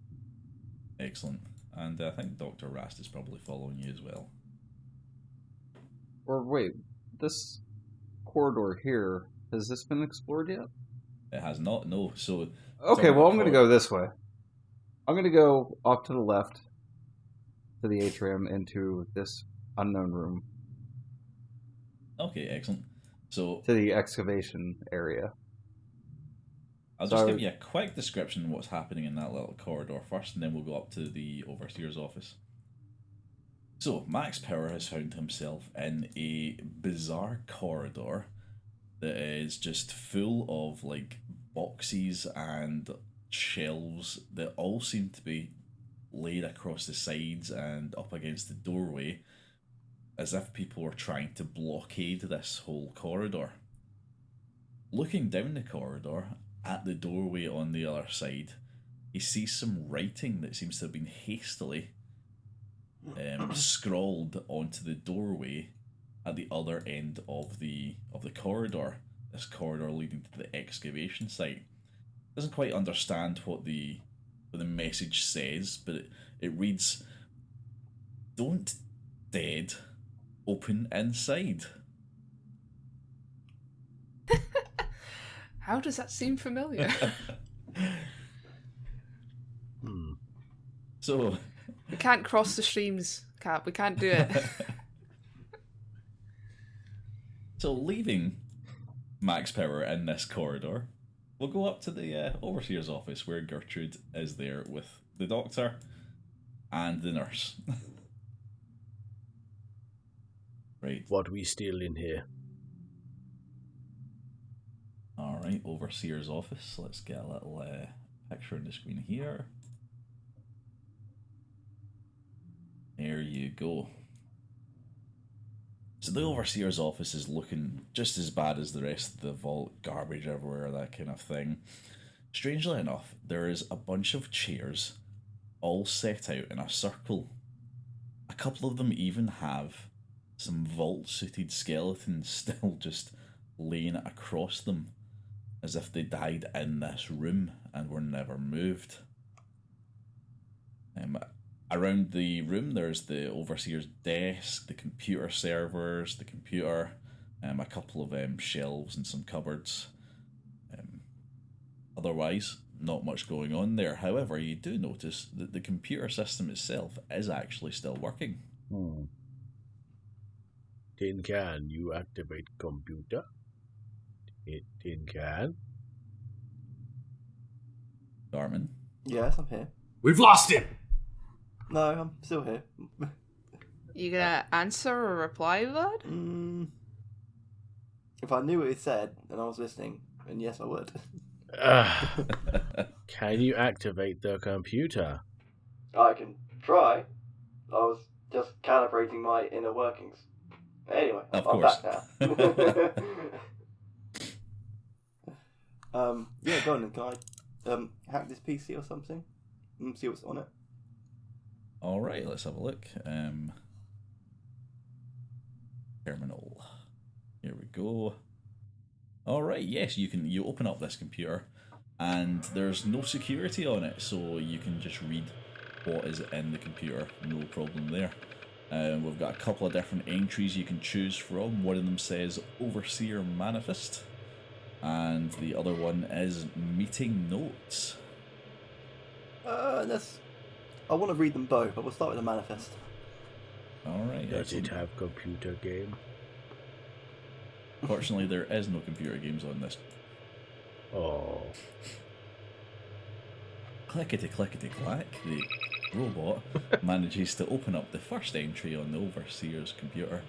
Speaker 2: Excellent. And I think Dr. Rast is probably following you as well.
Speaker 6: Or wait, this corridor here, has this been explored yet?
Speaker 2: It has not, no. So,
Speaker 6: Okay,
Speaker 2: So-
Speaker 6: well I'm gonna go this way. I'm gonna go off to the left, to the atrium into this unknown room,
Speaker 2: Okay, excellent. So
Speaker 6: to the excavation area.
Speaker 2: I'll
Speaker 6: So
Speaker 2: just
Speaker 6: I
Speaker 2: give
Speaker 6: would-
Speaker 2: you a quick description of what's happening in that little corridor first, and then we'll go up to the Overseer's office. So, Max Power has found himself in a bizarre corridor that is just full of, like, boxes and shelves that all seem to be laid across the sides and up against the doorway, as if people were trying to blockade this whole corridor. Looking down the corridor, at the doorway on the other side, he sees some writing that seems to have been hastily scrawled onto the doorway at the other end of the corridor. This corridor leading to the excavation site. Doesn't quite understand what the message says, but it reads, "Don't dead, open inside."
Speaker 5: How does that seem familiar?
Speaker 2: So
Speaker 5: We can't cross the streams, Cap. We can't do it.
Speaker 2: So leaving Max Power in this corridor, we'll go up to the Overseer's office where Gertrude is there with the doctor and the nurse. Right.
Speaker 3: What we steal in here?
Speaker 2: Alright, Overseer's office. Let's get a little picture on the screen here. There you go. So the Overseer's office is looking just as bad as the rest of the vault, garbage everywhere, that kind of thing. Strangely enough, there is a bunch of chairs all set out in a circle. A couple of them even have some vault-suited skeletons still just laying across them, as if they died in this room and were never moved. Around the room, there's the Overseer's desk, the computer servers, the computer, a couple of shelves and some cupboards. Otherwise, not much going on there. However, you do notice that the computer system itself is actually still working.
Speaker 3: Tin Can, you activate computer. Tin Can.
Speaker 2: Darman?
Speaker 7: Yes, I'm here.
Speaker 1: We've lost him!
Speaker 7: No, I'm still here.
Speaker 5: You gonna answer or reply, Vlad?
Speaker 7: If I knew what he said and I was listening, then yes, I would.
Speaker 3: Can you activate the computer?
Speaker 7: I can try. I was just calibrating my inner workings. Anyway,
Speaker 2: Of
Speaker 7: I'm
Speaker 2: course.
Speaker 7: back now. Yeah, go on then. Can I hack this PC or something? And see what's on it.
Speaker 2: Alright, let's have a look. Terminal. Here we go. Alright, yes, you open up this computer and there's no security on it, so you can just read what is in the computer, no problem there. We've got a couple of different entries you can choose from. One of them says Overseer Manifest, and the other one is Meeting Notes.
Speaker 7: I want to read them both, but we'll start with the manifest.
Speaker 2: Alright,
Speaker 3: Does it
Speaker 2: excellent.
Speaker 3: have computer game?
Speaker 2: Fortunately, there is no computer games on this.
Speaker 3: Oh.
Speaker 2: Clickety-clickety-clack, the robot manages to open up the first entry on the Overseer's computer.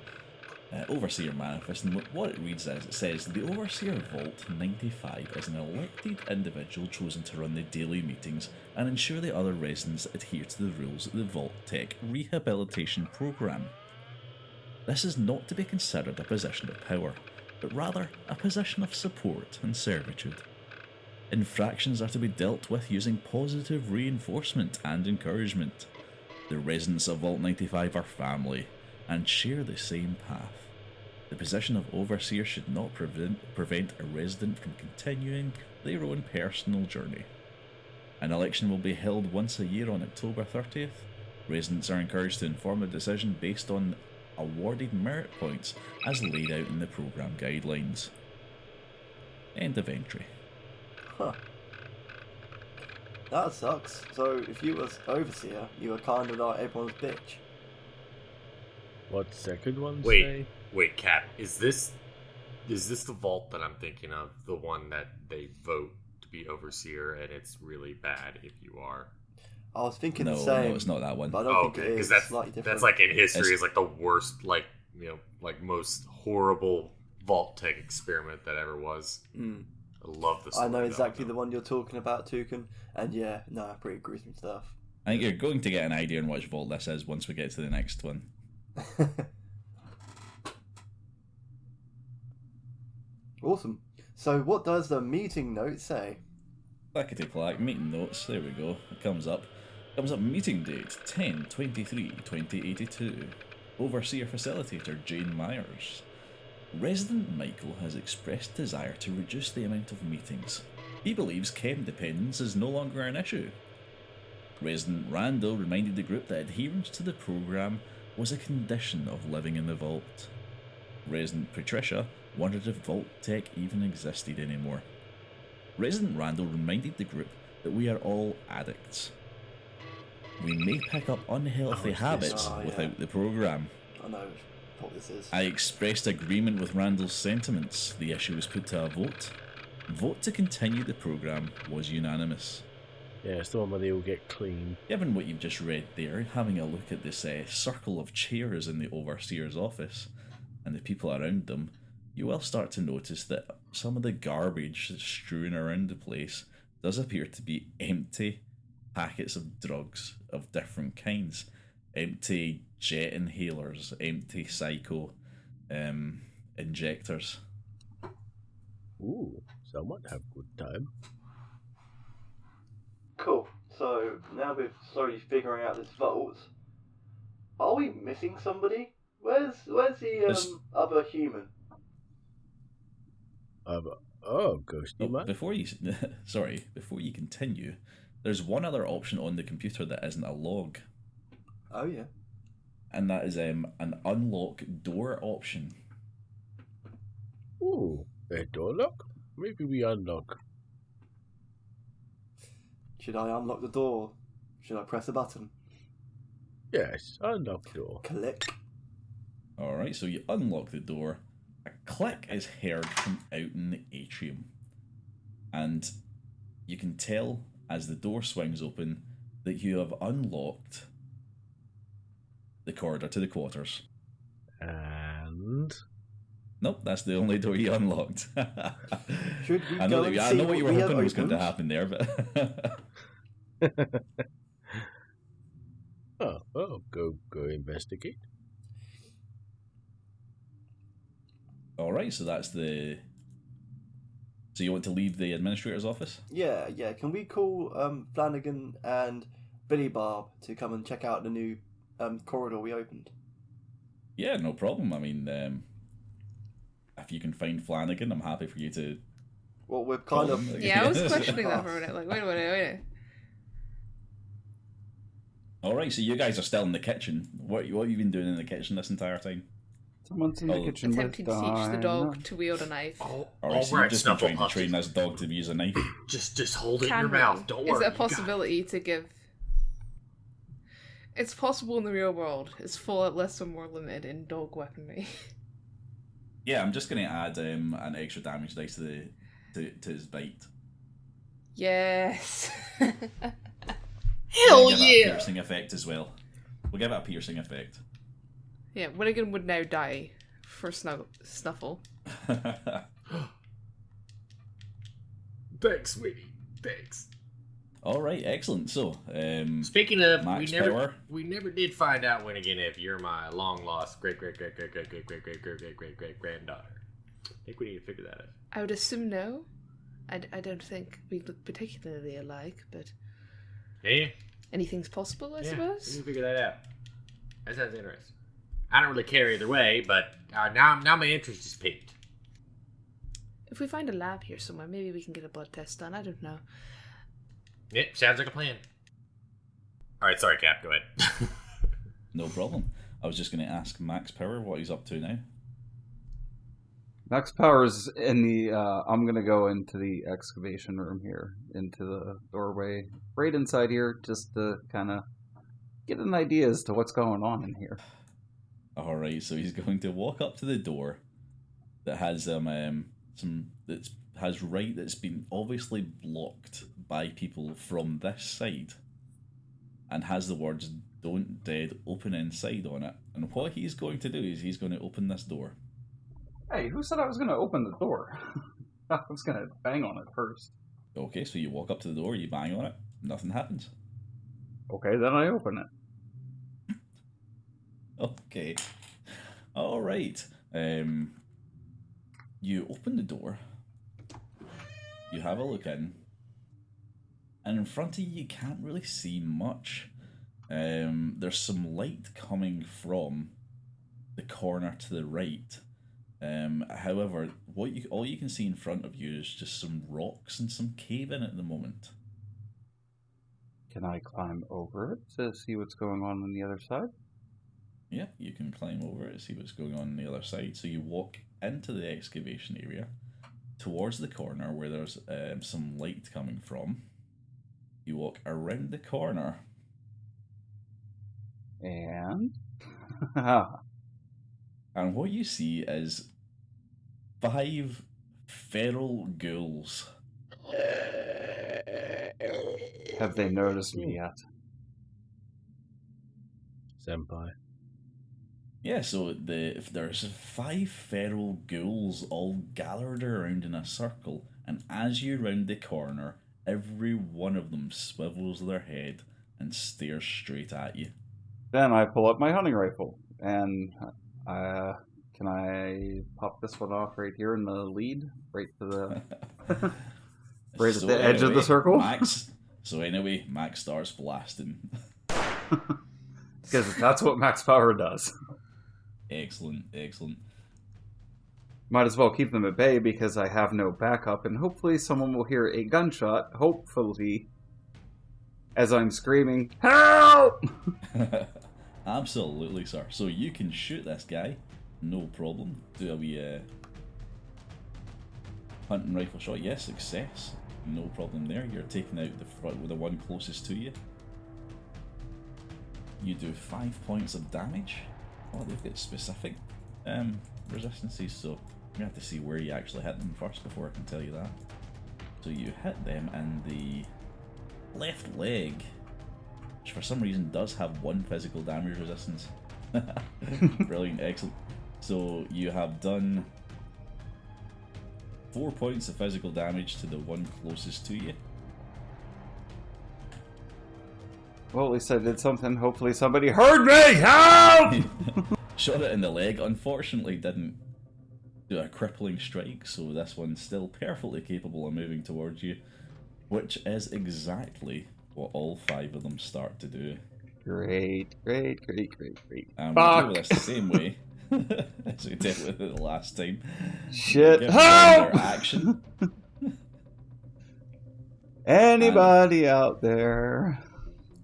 Speaker 2: Overseer Manifest, and what it reads is, it says, the Overseer Vault 95 is an elected individual chosen to run the daily meetings and ensure the other residents adhere to the rules of the Vault Tech Rehabilitation Program. This is not to be considered a position of power, but rather a position of support and servitude. Infractions are to be dealt with using positive reinforcement and encouragement. The residents of Vault 95 are family and share the same path. The position of Overseer should not prevent a resident from continuing their own personal journey. An election will be held once a year on October 30th. Residents are encouraged to inform a decision based on awarded merit points as laid out in the programme guidelines. End of entry.
Speaker 7: Huh. That sucks. So if you was overseer, you were kind of like everyone's bitch.
Speaker 3: What the second one
Speaker 1: Wait.
Speaker 3: say?
Speaker 1: Wait, Cap, is this the vault that I'm thinking of? The one that they vote to be overseer, and it's really bad if you are.
Speaker 7: I was thinking
Speaker 2: No,
Speaker 7: the same.
Speaker 2: no, it's not that one.
Speaker 7: But I don't
Speaker 1: Oh,
Speaker 7: think
Speaker 1: okay,
Speaker 7: it
Speaker 1: because
Speaker 7: is.
Speaker 1: that's
Speaker 7: Slightly different.
Speaker 1: that's like in history
Speaker 2: It's-
Speaker 1: is like the worst, like most horrible vault tech experiment that ever was.
Speaker 7: Mm.
Speaker 1: I love this.
Speaker 7: I know exactly the one you're talking about, Toucan. And yeah, no, pretty gruesome stuff.
Speaker 2: I think you're going to get an idea on which vault this is once we get to the next one.
Speaker 7: Awesome. So what does the meeting note say?
Speaker 2: Clackety clack, meeting notes, there we go. It comes up. Meeting date 10/23/2082. Overseer Facilitator Jane Myers. Resident Michael has expressed desire to reduce the amount of meetings. He believes chem dependence is no longer an issue. Resident Randall reminded the group that adherence to the program was a condition of living in the vault. Resident Patricia wondered if vault tech even existed anymore. Resident Randall reminded the group that we are all addicts. We may pick up unhealthy habits
Speaker 7: Oh, yeah.
Speaker 2: without the program.
Speaker 7: I know what this is.
Speaker 2: I expressed agreement with Randall's sentiments. The issue was put to a vote. Vote to continue the program was unanimous.
Speaker 3: Yeah, it's the one where they all get clean.
Speaker 2: Given what you've just read there, having a look at this circle of chairs in the Overseer's office and the people around them, you will start to notice that some of the garbage that's strewn around the place does appear to be empty packets of drugs of different kinds. Empty jet inhalers, empty psycho injectors.
Speaker 3: Ooh, someone have good time.
Speaker 7: Cool. So now we're slowly figuring out this vault. Are we missing somebody? Where's the
Speaker 2: There's-
Speaker 7: other human?
Speaker 3: Ghosty
Speaker 2: Oh,
Speaker 3: man.
Speaker 2: before you continue, there's one other option on the computer that isn't a log,
Speaker 7: Oh yeah.
Speaker 2: and that is an unlock door option.
Speaker 3: Ooh, a door lock? Maybe we unlock.
Speaker 7: Should I unlock the door? Should I press a button?
Speaker 3: Yes, unlock door.
Speaker 7: Click.
Speaker 2: Alright, so you unlock the door. A click is heard from out in the atrium. And you can tell as the door swings open that you have unlocked the corridor to the quarters.
Speaker 3: And
Speaker 2: Nope, that's the only door you unlocked.
Speaker 7: Should we
Speaker 2: I
Speaker 7: go
Speaker 2: know,
Speaker 7: and
Speaker 2: I
Speaker 7: see
Speaker 2: know what you were
Speaker 7: we have
Speaker 2: hoping was going to
Speaker 7: opened?
Speaker 2: happen there, but
Speaker 3: go investigate.
Speaker 2: alright, so that's the. So you want to leave the administrator's office?
Speaker 7: Yeah. Can we call Flanagan and Billy Barb to come and check out the new corridor we opened?
Speaker 2: Yeah, no problem. I mean, if you can find Flanagan, I'm happy for you to.
Speaker 7: Well, we're kind
Speaker 2: Call
Speaker 7: of.
Speaker 2: him.
Speaker 5: Yeah, I was questioning that for a minute. Like, wait a minute.
Speaker 2: Alright, so you guys are still in the kitchen. What have you been doing in the kitchen this entire time?
Speaker 6: Someone's in the
Speaker 2: Oh.
Speaker 6: kitchen
Speaker 5: Attempting to
Speaker 6: with
Speaker 5: teach the dog to wield a knife.
Speaker 1: All
Speaker 2: Alright, so you've
Speaker 1: right,
Speaker 2: just been trying to
Speaker 1: Snufflepuff.
Speaker 2: train this dog to use a knife.
Speaker 1: Just hold it in
Speaker 5: Can
Speaker 1: your
Speaker 5: we?
Speaker 1: mouth. Don't worry.
Speaker 5: Is it a
Speaker 1: you got it.
Speaker 5: possibility to give? It's possible in the real world. It's far less or more limited in dog weaponry.
Speaker 2: Yeah, I'm just going to add an extra damage dice to his bite.
Speaker 5: Yes.
Speaker 1: Hell
Speaker 2: Give it a
Speaker 1: yeah!
Speaker 2: piercing effect as well. We'll give it a piercing effect.
Speaker 5: Yeah, Winnigan would now die for Snuffle.
Speaker 1: Thanks, sweetie. Thanks.
Speaker 2: Alright, excellent. So,
Speaker 1: Speaking of,
Speaker 2: Max
Speaker 1: we never
Speaker 2: Power.
Speaker 1: we never did find out when again if you're my long lost great granddaughter. I think we need to figure that out.
Speaker 5: I would assume no. I don't think we look particularly alike, but
Speaker 1: Yeah,
Speaker 5: anything's possible, I
Speaker 1: we
Speaker 5: suppose.
Speaker 1: need to figure that out. That sounds interesting. I don't really care either way, but now my interest is piqued.
Speaker 5: If we find a lab here somewhere, maybe we can get a blood test done. I don't know.
Speaker 1: Yep, sounds like a plan. All right, sorry, Cap. Go ahead.
Speaker 2: no problem. I was just going to ask Max Power what he's up to now.
Speaker 6: Max Power's in the. I'm gonna go into the excavation room here, into the doorway, right inside here, just to kind of get an idea as to what's going on in here.
Speaker 2: All right, so he's going to walk up to the door that has that's been obviously blocked by people from this side, and has the words "Don't Dead" open inside on it. And what he's going to do is he's going to open this door.
Speaker 6: Hey, who said I was gonna open the door? I was gonna bang on it first.
Speaker 2: Okay, so you walk up to the door, you bang on it, nothing happens.
Speaker 6: Okay, then I open it.
Speaker 2: Okay. All right. You open the door. You have a look in. And in front of you can't really see much. There's some light coming from the corner to the right. However, all you can see in front of you is just some rocks and some cave-in at the moment.
Speaker 6: Can I climb over it to see what's going on the other side?
Speaker 2: Yeah, you can climb over it, see what's going on the other side. So you walk into the excavation area, towards the corner where there's some light coming from. You walk around the corner.
Speaker 6: And?
Speaker 2: And what you see is 5 feral ghouls.
Speaker 6: Have they noticed me yet?
Speaker 3: Senpai.
Speaker 2: Yeah, so if there's 5 feral ghouls all gathered around in a circle, and as you round the corner, every one of them swivels their head and stares straight at you.
Speaker 6: Then I pull up my hunting rifle, and can I pop this one off right here in the lead? Right to the... right at the edge of the circle?
Speaker 2: Max starts blasting.
Speaker 6: Because that's what Max Power does.
Speaker 2: Excellent.
Speaker 6: Might as well keep them at bay because I have no backup, and hopefully someone will hear a gunshot, hopefully, as I'm screaming, "Help!"
Speaker 2: Absolutely, sir. So you can shoot this guy, no problem. Do a wee hunting rifle shot. Yes, success. No problem there. You're taking out the front with the one closest to you. You do 5 points of damage. Oh, they've got specific resistances, so we have to see where you actually hit them first before I can tell you that. So you hit them in the left leg, which for some reason does have 1 physical damage resistance. Brilliant, excellent. So you have done 4 points of physical damage to the one closest to you.
Speaker 6: Well, at least I did something. Hopefully somebody heard me! Help!
Speaker 2: Shot it in the leg. Unfortunately didn't do a crippling strike, so this one's still perfectly capable of moving towards you, which is exactly what all 5 of them start to do.
Speaker 6: Great.
Speaker 2: And we'll do this the same way as we did with it the last time.
Speaker 6: Shit.
Speaker 2: Give them
Speaker 6: Help!
Speaker 2: their action.
Speaker 6: Anybody out there?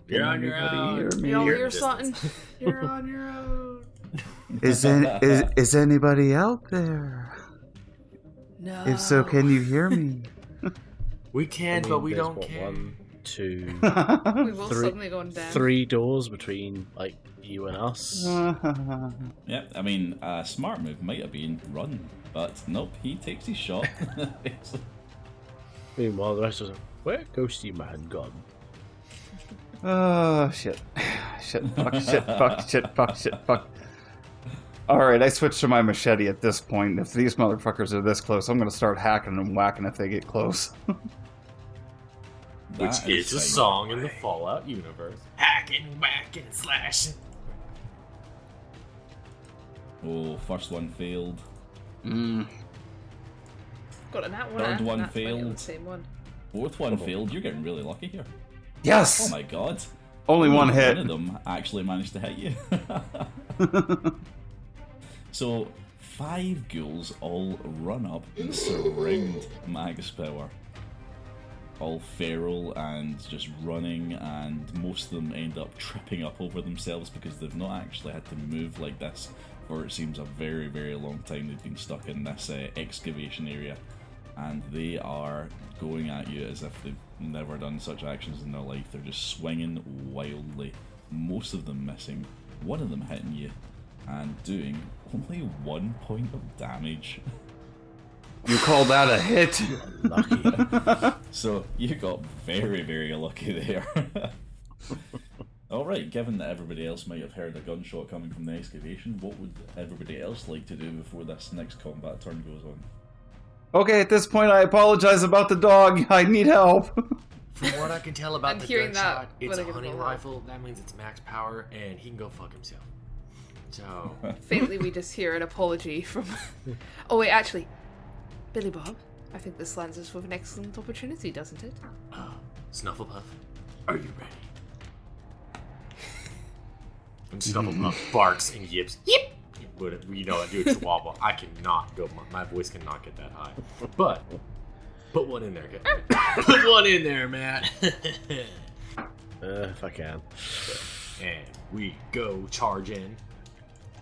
Speaker 1: You're on your own.
Speaker 6: Hear me?
Speaker 5: Y'all
Speaker 1: You're
Speaker 5: hear
Speaker 1: just-
Speaker 5: something? You're on your own.
Speaker 6: Is anybody out there?
Speaker 5: No.
Speaker 6: If so, can you hear me?
Speaker 1: We can, but we don't care.
Speaker 3: 1, 2,
Speaker 5: We will
Speaker 3: Three-
Speaker 5: suddenly go down.
Speaker 3: 3 doors between like you and us.
Speaker 2: Yeah, I mean, a smart move might have been run, but nope, he takes his shot.
Speaker 3: Meanwhile, the rest of them, where Ghosty Man gone?
Speaker 6: Oh, shit. Fuck. Alright, I switched to my machete at this point. If these motherfuckers are this close, I'm gonna start hacking and whacking if they get close.
Speaker 1: Which
Speaker 2: That
Speaker 1: is a
Speaker 2: fine.
Speaker 1: song in the Fallout universe. Hacking, whacking, slashing.
Speaker 2: Oh, first one failed.
Speaker 5: Got a nat one.
Speaker 2: Third one
Speaker 5: That's funny,
Speaker 2: failed.
Speaker 5: the same one.
Speaker 2: Fourth one failed. You're getting really lucky here.
Speaker 6: Yes!
Speaker 2: Oh my god.
Speaker 6: Only one hit.
Speaker 2: One of them actually managed to hit you. So, 5 ghouls all run up and surround Magus Power. all feral and just running, and most of them end up tripping up over themselves because they've not actually had to move like this for it seems a very, very long time. They've been stuck in this excavation area, and they are going at you as if they've never done such actions in their life. They're just swinging wildly, most of them missing, one of them hitting you and doing only 1 point of damage.
Speaker 6: You call that a hit?
Speaker 3: Lucky.
Speaker 2: So you got very, very lucky there. Alright, given that everybody else might have heard a gunshot coming from the excavation, what would everybody else like to do before this next combat turn goes on?
Speaker 6: Okay, at this point, I apologize about the dog. I need help.
Speaker 1: From what I can tell about
Speaker 5: I'm
Speaker 1: the
Speaker 5: hearing
Speaker 1: gunshot,
Speaker 5: that
Speaker 1: it's
Speaker 5: when
Speaker 1: a
Speaker 5: I get
Speaker 1: hunting
Speaker 5: rolled.
Speaker 1: rifle. That means it's max power, and he can go fuck himself. So,
Speaker 5: Faintly, we just hear an apology from. Oh wait, actually, Billy Bob. I think this lands us with an excellent opportunity, doesn't it?
Speaker 1: Snufflepuff, are you ready? And Snufflepuff barks and yips. Yip! But you know, I do a chihuahua. I cannot go. My voice cannot get that high. But put one in there. Put one in there, Matt.
Speaker 3: If I can.
Speaker 1: And we go charge in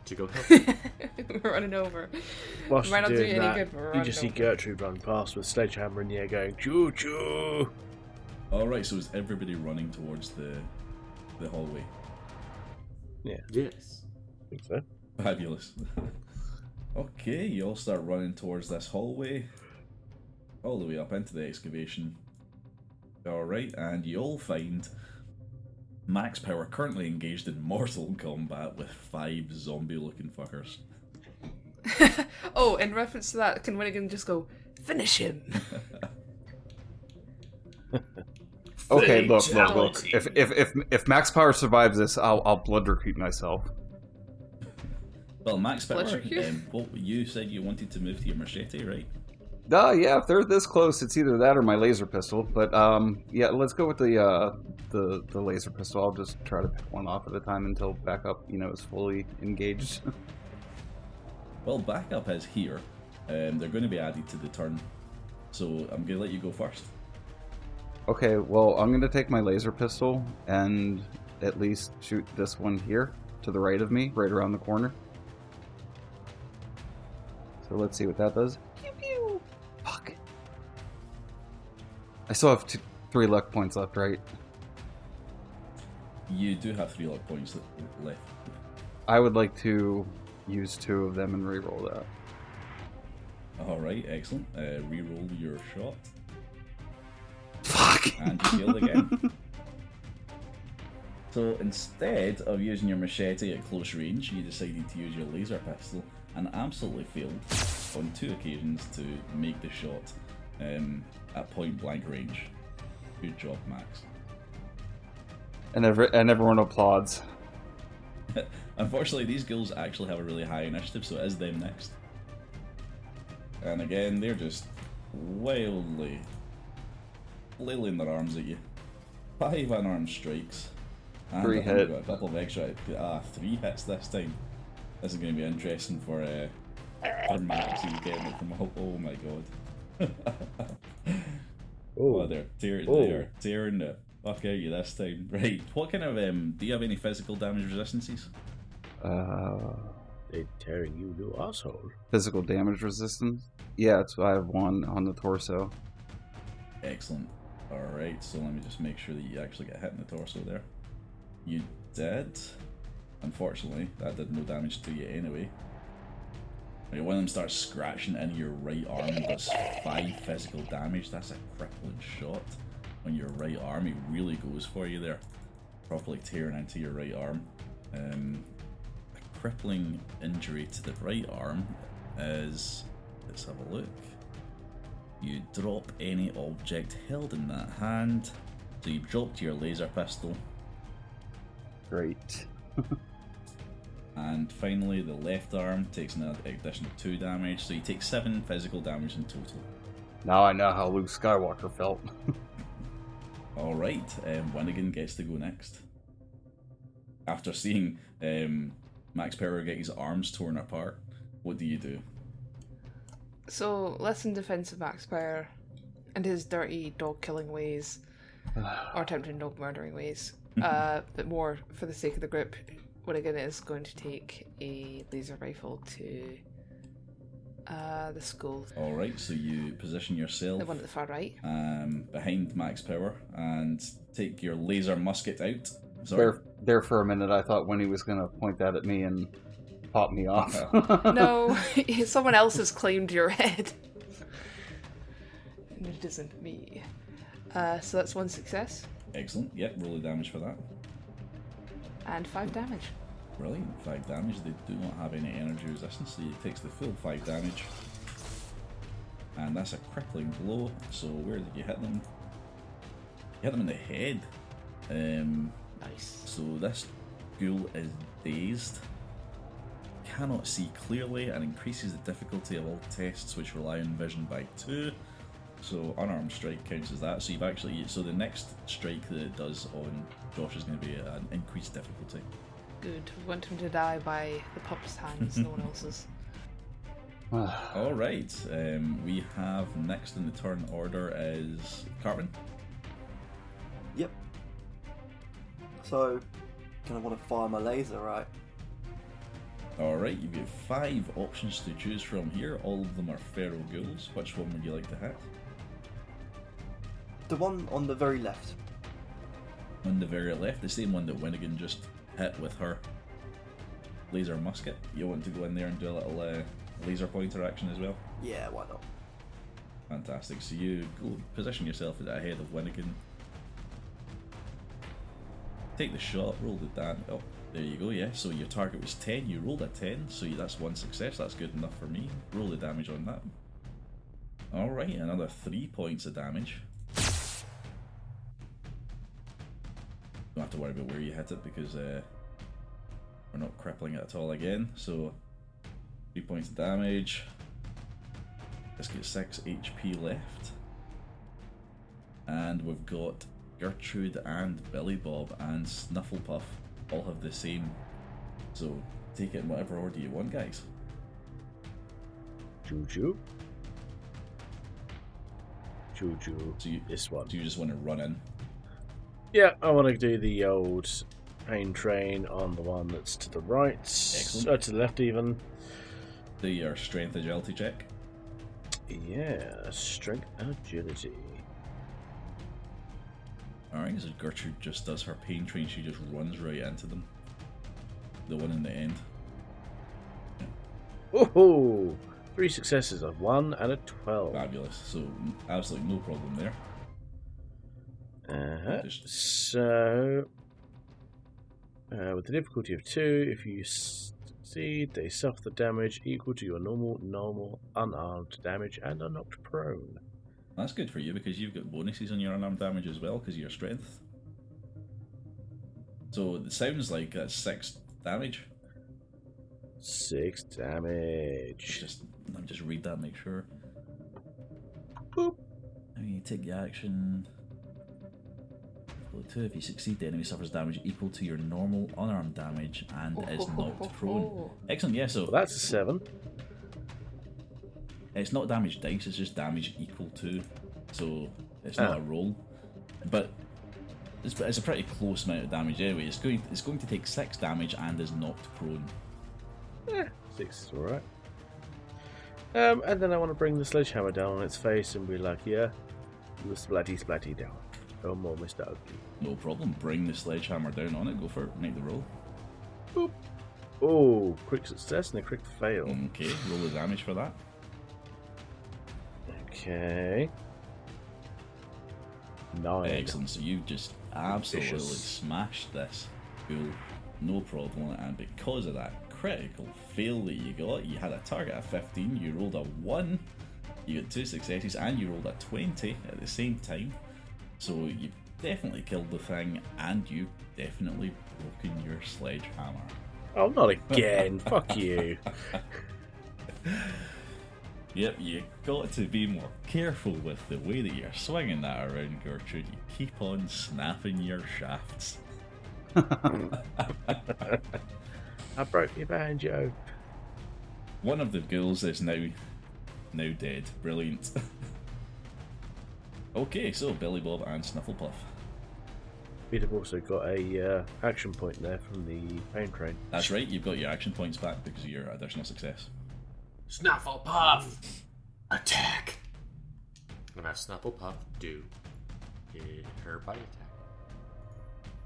Speaker 1: to go help.
Speaker 5: We're running over.
Speaker 3: Whilst
Speaker 5: Might not
Speaker 3: you're
Speaker 5: do
Speaker 3: doing
Speaker 5: you any
Speaker 3: that,
Speaker 5: good, but we're
Speaker 3: you
Speaker 5: running
Speaker 3: just see
Speaker 5: over.
Speaker 3: Gertrude run past with a sledgehammer in the air going, choo choo!
Speaker 2: Alright, so is everybody running towards the hallway?
Speaker 1: Yes.
Speaker 3: I think so.
Speaker 2: Fabulous. Okay, you all start running towards this hallway, all the way up into the excavation. Alright, and you all find Max Power currently engaged in mortal combat with 5 zombie-looking fuckers.
Speaker 5: Oh, in reference to that, can Winnigan just go finish him?
Speaker 6: Okay, look.
Speaker 1: Fatality.
Speaker 6: If Max Power survives this, I'll blood recruit myself.
Speaker 2: Well, Max Power,
Speaker 5: Pleasure.
Speaker 2: what you said you wanted to move to your machete, right?
Speaker 6: Yeah, if they're this close, it's either that or my laser pistol. But yeah, let's go with the laser pistol. I'll just try to pick one off at a time until backup, is fully engaged.
Speaker 2: Well, backup is here. They're going to be added to the turn, so I'm going to let you go first.
Speaker 6: Okay, well, I'm gonna take my laser pistol and at least shoot this one here to the right of me, right around the corner. So let's see what that does. Pew pew. Fuck. I still have 3 luck points left, right?
Speaker 2: You do have 3 luck points left.
Speaker 6: I would like to use 2 of them and reroll that.
Speaker 2: Alright, excellent. Reroll your shot.
Speaker 6: Fuck.
Speaker 2: And you failed again. So instead of using your machete at close range, you decided to use your laser pistol and absolutely failed on 2 occasions to make the shot at point blank range. Good job, Max.
Speaker 6: And everyone applauds.
Speaker 2: Unfortunately, these ghouls actually have a really high initiative, so it is them next. And again, they're just wildly flailing their arms at you. 5 unarmed strikes. And
Speaker 6: 3
Speaker 2: I think we've
Speaker 6: hit.
Speaker 2: got a couple of extra. 3 hits this time. This is going to be interesting for Max. He's getting it from. Oh my god. Oh, they're tearing the fuck out of you this time. Right. What kind of do you have any physical damage resistances?
Speaker 3: They're tearing you, you asshole.
Speaker 6: Physical damage resistance? Yeah, I have 1 on the torso.
Speaker 2: Excellent. Alright, so let me just make sure that you actually get hit in the torso there. You did. Unfortunately, that did no damage to you anyway. Right, one of them starts scratching into your right arm and does 5 physical damage. That's a crippling shot on your right arm. It really goes for you there. Properly tearing into your right arm. A crippling injury to the right arm is... Let's have a look. You drop any object held in that hand. So you've dropped your laser pistol.
Speaker 6: Great.
Speaker 2: And finally, the left arm takes an additional 2 damage. So you take 7 physical damage in total.
Speaker 6: Now I know how Luke Skywalker felt.
Speaker 2: Alright, Winnigan gets to go next. After seeing Max Power get his arms torn apart, what do you do?
Speaker 5: So, less in defense of Max Power. and his dirty dog killing ways, or attempting dog murdering ways. But more for the sake of the group, Winnigan is going to take a laser rifle to the school.
Speaker 2: Alright, so you position yourself
Speaker 5: The one at the far right.
Speaker 2: behind Max Power and take your laser musket out. Sorry.
Speaker 6: There for a minute, I thought Winnie was going to point that at me and pop me off.
Speaker 5: No, someone else has claimed your head. And it isn't me. So that's 1 success.
Speaker 2: Excellent. Yep, roll the damage for that.
Speaker 5: And 5 damage.
Speaker 2: Brilliant. 5 damage. They do not have any energy resistance, so it takes the full 5 damage. And that's a crippling blow. So where did you hit them? You hit them in the head.
Speaker 5: Nice.
Speaker 2: So this ghoul is dazed, cannot see clearly, and increases the difficulty of all tests which rely on vision by 2. So unarmed strike counts as that. So you've actually, so the next strike that it does on Josh is going to be an increased difficulty.
Speaker 5: Good. We want him to die by the pup's hands, no one else's.
Speaker 2: All right. We have next in the turn order is Cartman.
Speaker 7: Yep. So, gonna want to fire my laser, right?
Speaker 2: All right. You've got 5 options to choose from here. All of them are feral ghouls. Which one would you like to hit?
Speaker 7: The one on the very left.
Speaker 2: On the very left, the same one that Winnigan just hit with her laser musket. You want to go in there and do a little laser pointer action as well?
Speaker 7: Yeah, why not?
Speaker 2: Fantastic. So you go position yourself ahead of Winnigan. Take the shot, roll the damage. Oh, there you go, yeah. So your target was 10, you rolled a 10, so that's 1 success. That's good enough for me. Roll the damage on that. Alright, another 3 points of damage. Don't have to worry about where you hit it because we're not crippling it at all again. So 3 points of damage. Let's get 6 HP left. And we've got Gertrude and Billy Bob and Snufflepuff all have the same. So take it in whatever order you want, guys.
Speaker 3: Juju. Juju.
Speaker 2: So you,
Speaker 3: This one.
Speaker 2: do you just want to run in?
Speaker 3: Yeah, I want to do the old pain train on the one that's to the right.
Speaker 2: Excellent.
Speaker 3: To the left, even.
Speaker 2: Do your strength agility check.
Speaker 3: Yeah, strength and agility.
Speaker 2: Alright, so Gertrude just does her pain train, she just runs right into them. The one in the end.
Speaker 3: Oh, 3 successes, a 1 and a 12.
Speaker 2: Fabulous. So absolutely no problem there.
Speaker 3: So, with the difficulty of 2, if you succeed, they suffer the damage equal to your normal unarmed damage and are knocked prone.
Speaker 2: That's good for you because you've got bonuses on your unarmed damage as well because of your strength. So it sounds like that's 6 damage.
Speaker 3: 6 damage.
Speaker 2: Let me just read that, make sure.
Speaker 3: Boop.
Speaker 2: I mean, you take the action. 2. If you succeed, the enemy suffers damage equal to your normal unarmed damage and is knocked prone. Excellent, yeah, so
Speaker 3: Well, that's a 7.
Speaker 2: it's not damage dice, it's just damage equal to. So it's not a roll. But it's a pretty close amount of damage anyway. It's going to take 6 damage and is knocked prone.
Speaker 3: 6 is alright. And then I want to bring the sledgehammer down on its face and be like, yeah, you splatty down. No more Mr. Ugly.
Speaker 2: No problem. Bring the sledgehammer down on it. Go for it. Make the roll.
Speaker 3: Boop. Oh, quick success and a quick fail.
Speaker 2: Okay, roll the damage for that.
Speaker 3: Okay. 9.
Speaker 2: Excellent. So you've just absolutely
Speaker 3: Vicious.
Speaker 2: smashed this ghoul. No problem. And because of that critical fail that you got, you had a target of 15, you rolled a 1, you got 2 successes, and you rolled a 20 at the same time. So you definitely killed the thing, and you definitely broken your sledgehammer.
Speaker 3: Oh, not again. Fuck you.
Speaker 2: Yep, you got to be more careful with the way that you're swinging that around, Gertrude. You keep on snapping your shafts.
Speaker 3: I broke your banjo.
Speaker 2: One of the ghouls is now dead. Brilliant. Okay, so Billy Bob and Snufflepuff.
Speaker 3: We'd have also got a action point there from the pain train.
Speaker 2: That's right, you've got your action points back because of your additional success.
Speaker 1: Snufflepuff! Attack! I'm gonna have Snufflepuff do her bite attack.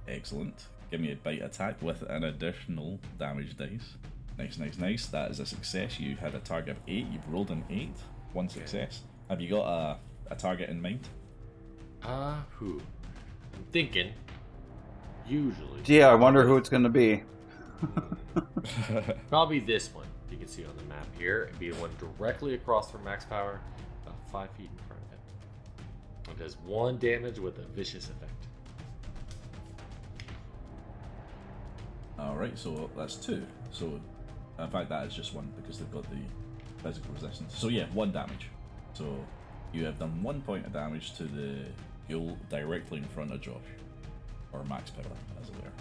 Speaker 2: Excellent. Give me a bite attack with an additional damage dice. Nice, nice, nice. That is a success. You had a target of 8. You've rolled an 8. One success. Have you got a target in mind?
Speaker 1: Who? I'm thinking. Usually.
Speaker 6: Yeah, I wonder who it's going to be.
Speaker 1: Probably this one. You can see on the map here. It'd be the one directly across from Max Power, about 5 feet in front of it. It does 1 damage with a vicious effect.
Speaker 2: Alright, so that's 2. So, in fact, that is just 1 because they've got the physical resistance. So, yeah, 1 damage. So, you have done 1 point of damage to the ghoul directly in front of Josh. Or Max Power, as it were.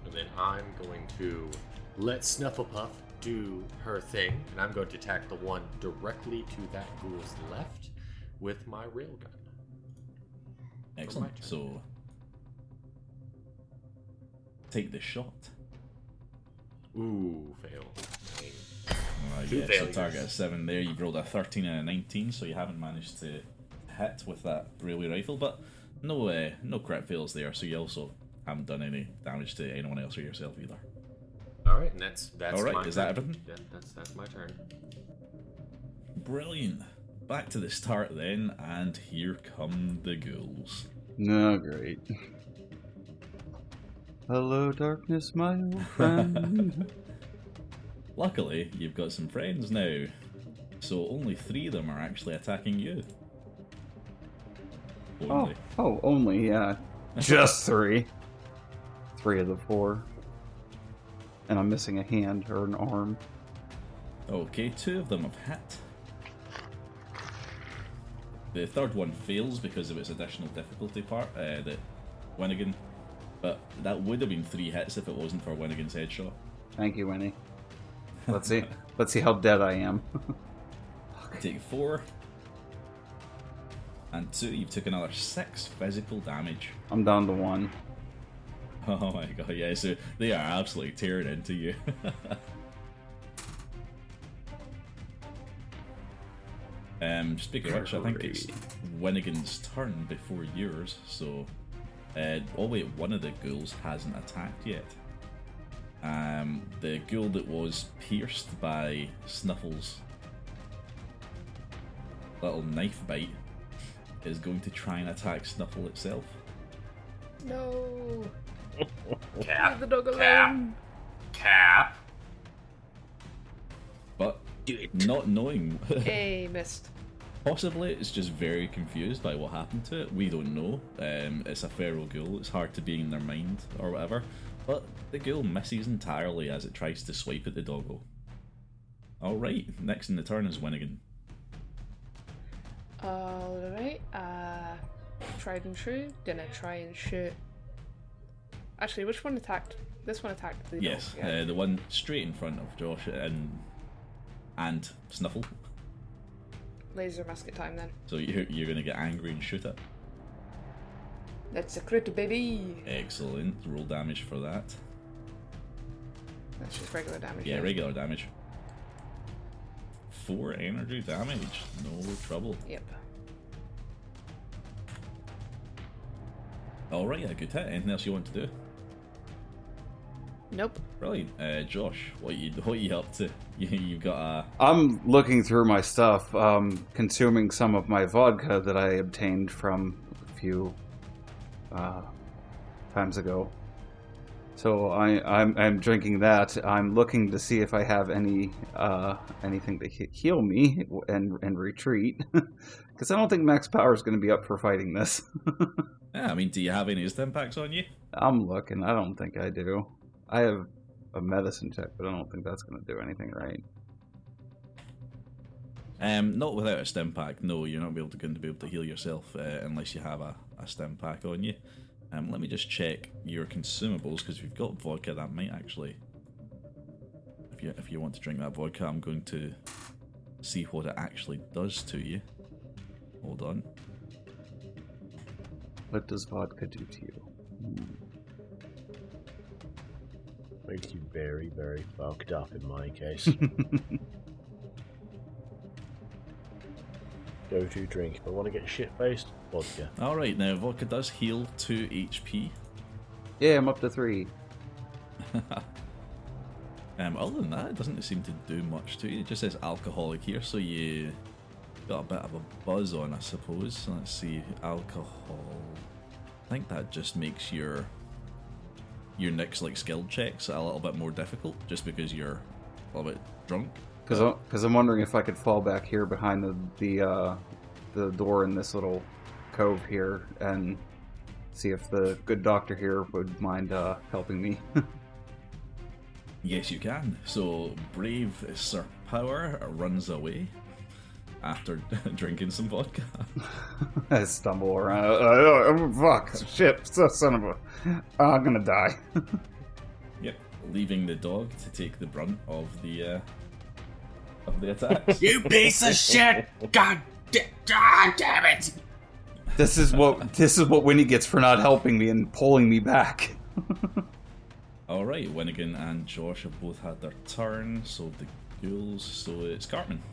Speaker 1: And then I'm going to let Snufflepuff do her thing, and I'm going to attack the one directly to that ghoul's left with my railgun.
Speaker 2: Excellent. So, take the shot.
Speaker 1: Ooh, fail.
Speaker 2: Two
Speaker 1: Two
Speaker 2: so
Speaker 1: failures.
Speaker 2: target is 7 there. You've rolled a 13 and a 19, so you haven't managed to hit with that railway rifle, but no crit fails there, so you also haven't done any damage to anyone else or yourself either.
Speaker 1: Alright, and that's
Speaker 2: All right,
Speaker 1: my
Speaker 2: is
Speaker 1: turn.
Speaker 2: that everything?
Speaker 1: Yeah, that's my turn.
Speaker 2: Brilliant. Back to the start then, and here come the ghouls.
Speaker 6: No, great. Hello, darkness, my old friend.
Speaker 2: Luckily, you've got some friends now, so only 3 of them are actually attacking you. Only.
Speaker 6: Only, yeah. Just 3. 3 of the 4. And I'm missing a hand or an arm.
Speaker 2: Okay, 2 of them have hit. The third one fails because of its additional difficulty part, that Winnigan. But that would have been 3 hits if it wasn't for Winnigan's headshot.
Speaker 6: Thank you, Winnie. Let's see. Let's see how dead I am.
Speaker 2: Take 4. And 2, you've took another 6 physical damage.
Speaker 6: I'm down to 1.
Speaker 2: Oh my god, yeah, so they are absolutely tearing into you. Speaking of which, I think it's Winnigan's turn before yours, so... oh wait, one of the ghouls hasn't attacked yet. The ghoul that was pierced by Snuffle's little knife bite is going to try and attack Snuffle itself.
Speaker 5: No.
Speaker 1: Cap.
Speaker 5: Leave the dog
Speaker 1: Cap.
Speaker 5: alone.
Speaker 1: Cap.
Speaker 2: But
Speaker 1: Do it.
Speaker 2: not knowing,
Speaker 5: Hey, missed.
Speaker 2: possibly it's just very confused by what happened to it. We don't know. It's a feral ghoul. It's hard to be in their mind or whatever. But the ghoul misses entirely as it tries to swipe at the doggo. Alright, next in the turn is Winnigan.
Speaker 5: Alright, tried and true. Gonna try and shoot. Actually, which one attacked? This one attacked the
Speaker 2: Yes,
Speaker 5: dog. Yeah.
Speaker 2: the one straight in front of Josh and Snuffle.
Speaker 5: Laser musket time then.
Speaker 2: So you're going to get angry and shoot it.
Speaker 5: That's a crit, baby.
Speaker 2: Excellent. Roll damage for that.
Speaker 5: That's just regular damage.
Speaker 2: Yeah, regular damage. 4 energy damage. No trouble.
Speaker 5: Yep.
Speaker 2: Alright, a good hit. Anything else you want to do?
Speaker 5: Nope.
Speaker 2: Brilliant. Josh, what you up to? You've got a...
Speaker 6: I'm looking through my stuff, consuming some of my vodka that I obtained from a few times ago. So I'm drinking that. I'm looking to see if I have anything to heal me and retreat, because I don't think Max Power is going to be up for fighting this.
Speaker 2: Yeah, I mean, do you have any Stimpaks on you?
Speaker 6: I'm looking. I don't think I do. I have a medicine check, but I don't think that's going to do anything right.
Speaker 2: Not without a Stimpak. No, you're not going to be able to heal yourself unless you have a Stimpak on you. Let me just check your consumables, because if you've got vodka, that might actually... If you want to drink that vodka, I'm going to see what it actually does to you. Hold on.
Speaker 6: What does vodka do to you?
Speaker 3: Makes you very, very fucked up in my case. Go-to drink. If I want to get shit-faced, vodka.
Speaker 2: Alright, now vodka does heal 2 HP.
Speaker 6: Yeah, I'm up to 3.
Speaker 2: Other than that, it doesn't seem to do much to you. It just says alcoholic here, so you got a bit of a buzz on, I suppose. So let's see, alcohol. I think that just makes your next like skill checks a little bit more difficult, just because you're a little bit drunk.
Speaker 6: Because I'm wondering if I could fall back here behind the door in this little cove here and see if the good doctor here would mind helping me.
Speaker 2: Yes, you can. So, brave Sir Power runs away after drinking some vodka.
Speaker 6: I stumble around. Fuck! Shit! Son of a! I'm gonna die.
Speaker 2: Yep, leaving the dog to take the brunt of the attacks.
Speaker 1: You piece of shit! God damn it!
Speaker 6: This is what Winnie gets for not helping me and pulling me back.
Speaker 2: Alright, Winnigan and Josh have both had their turn, so the ghouls, so it's Cartman.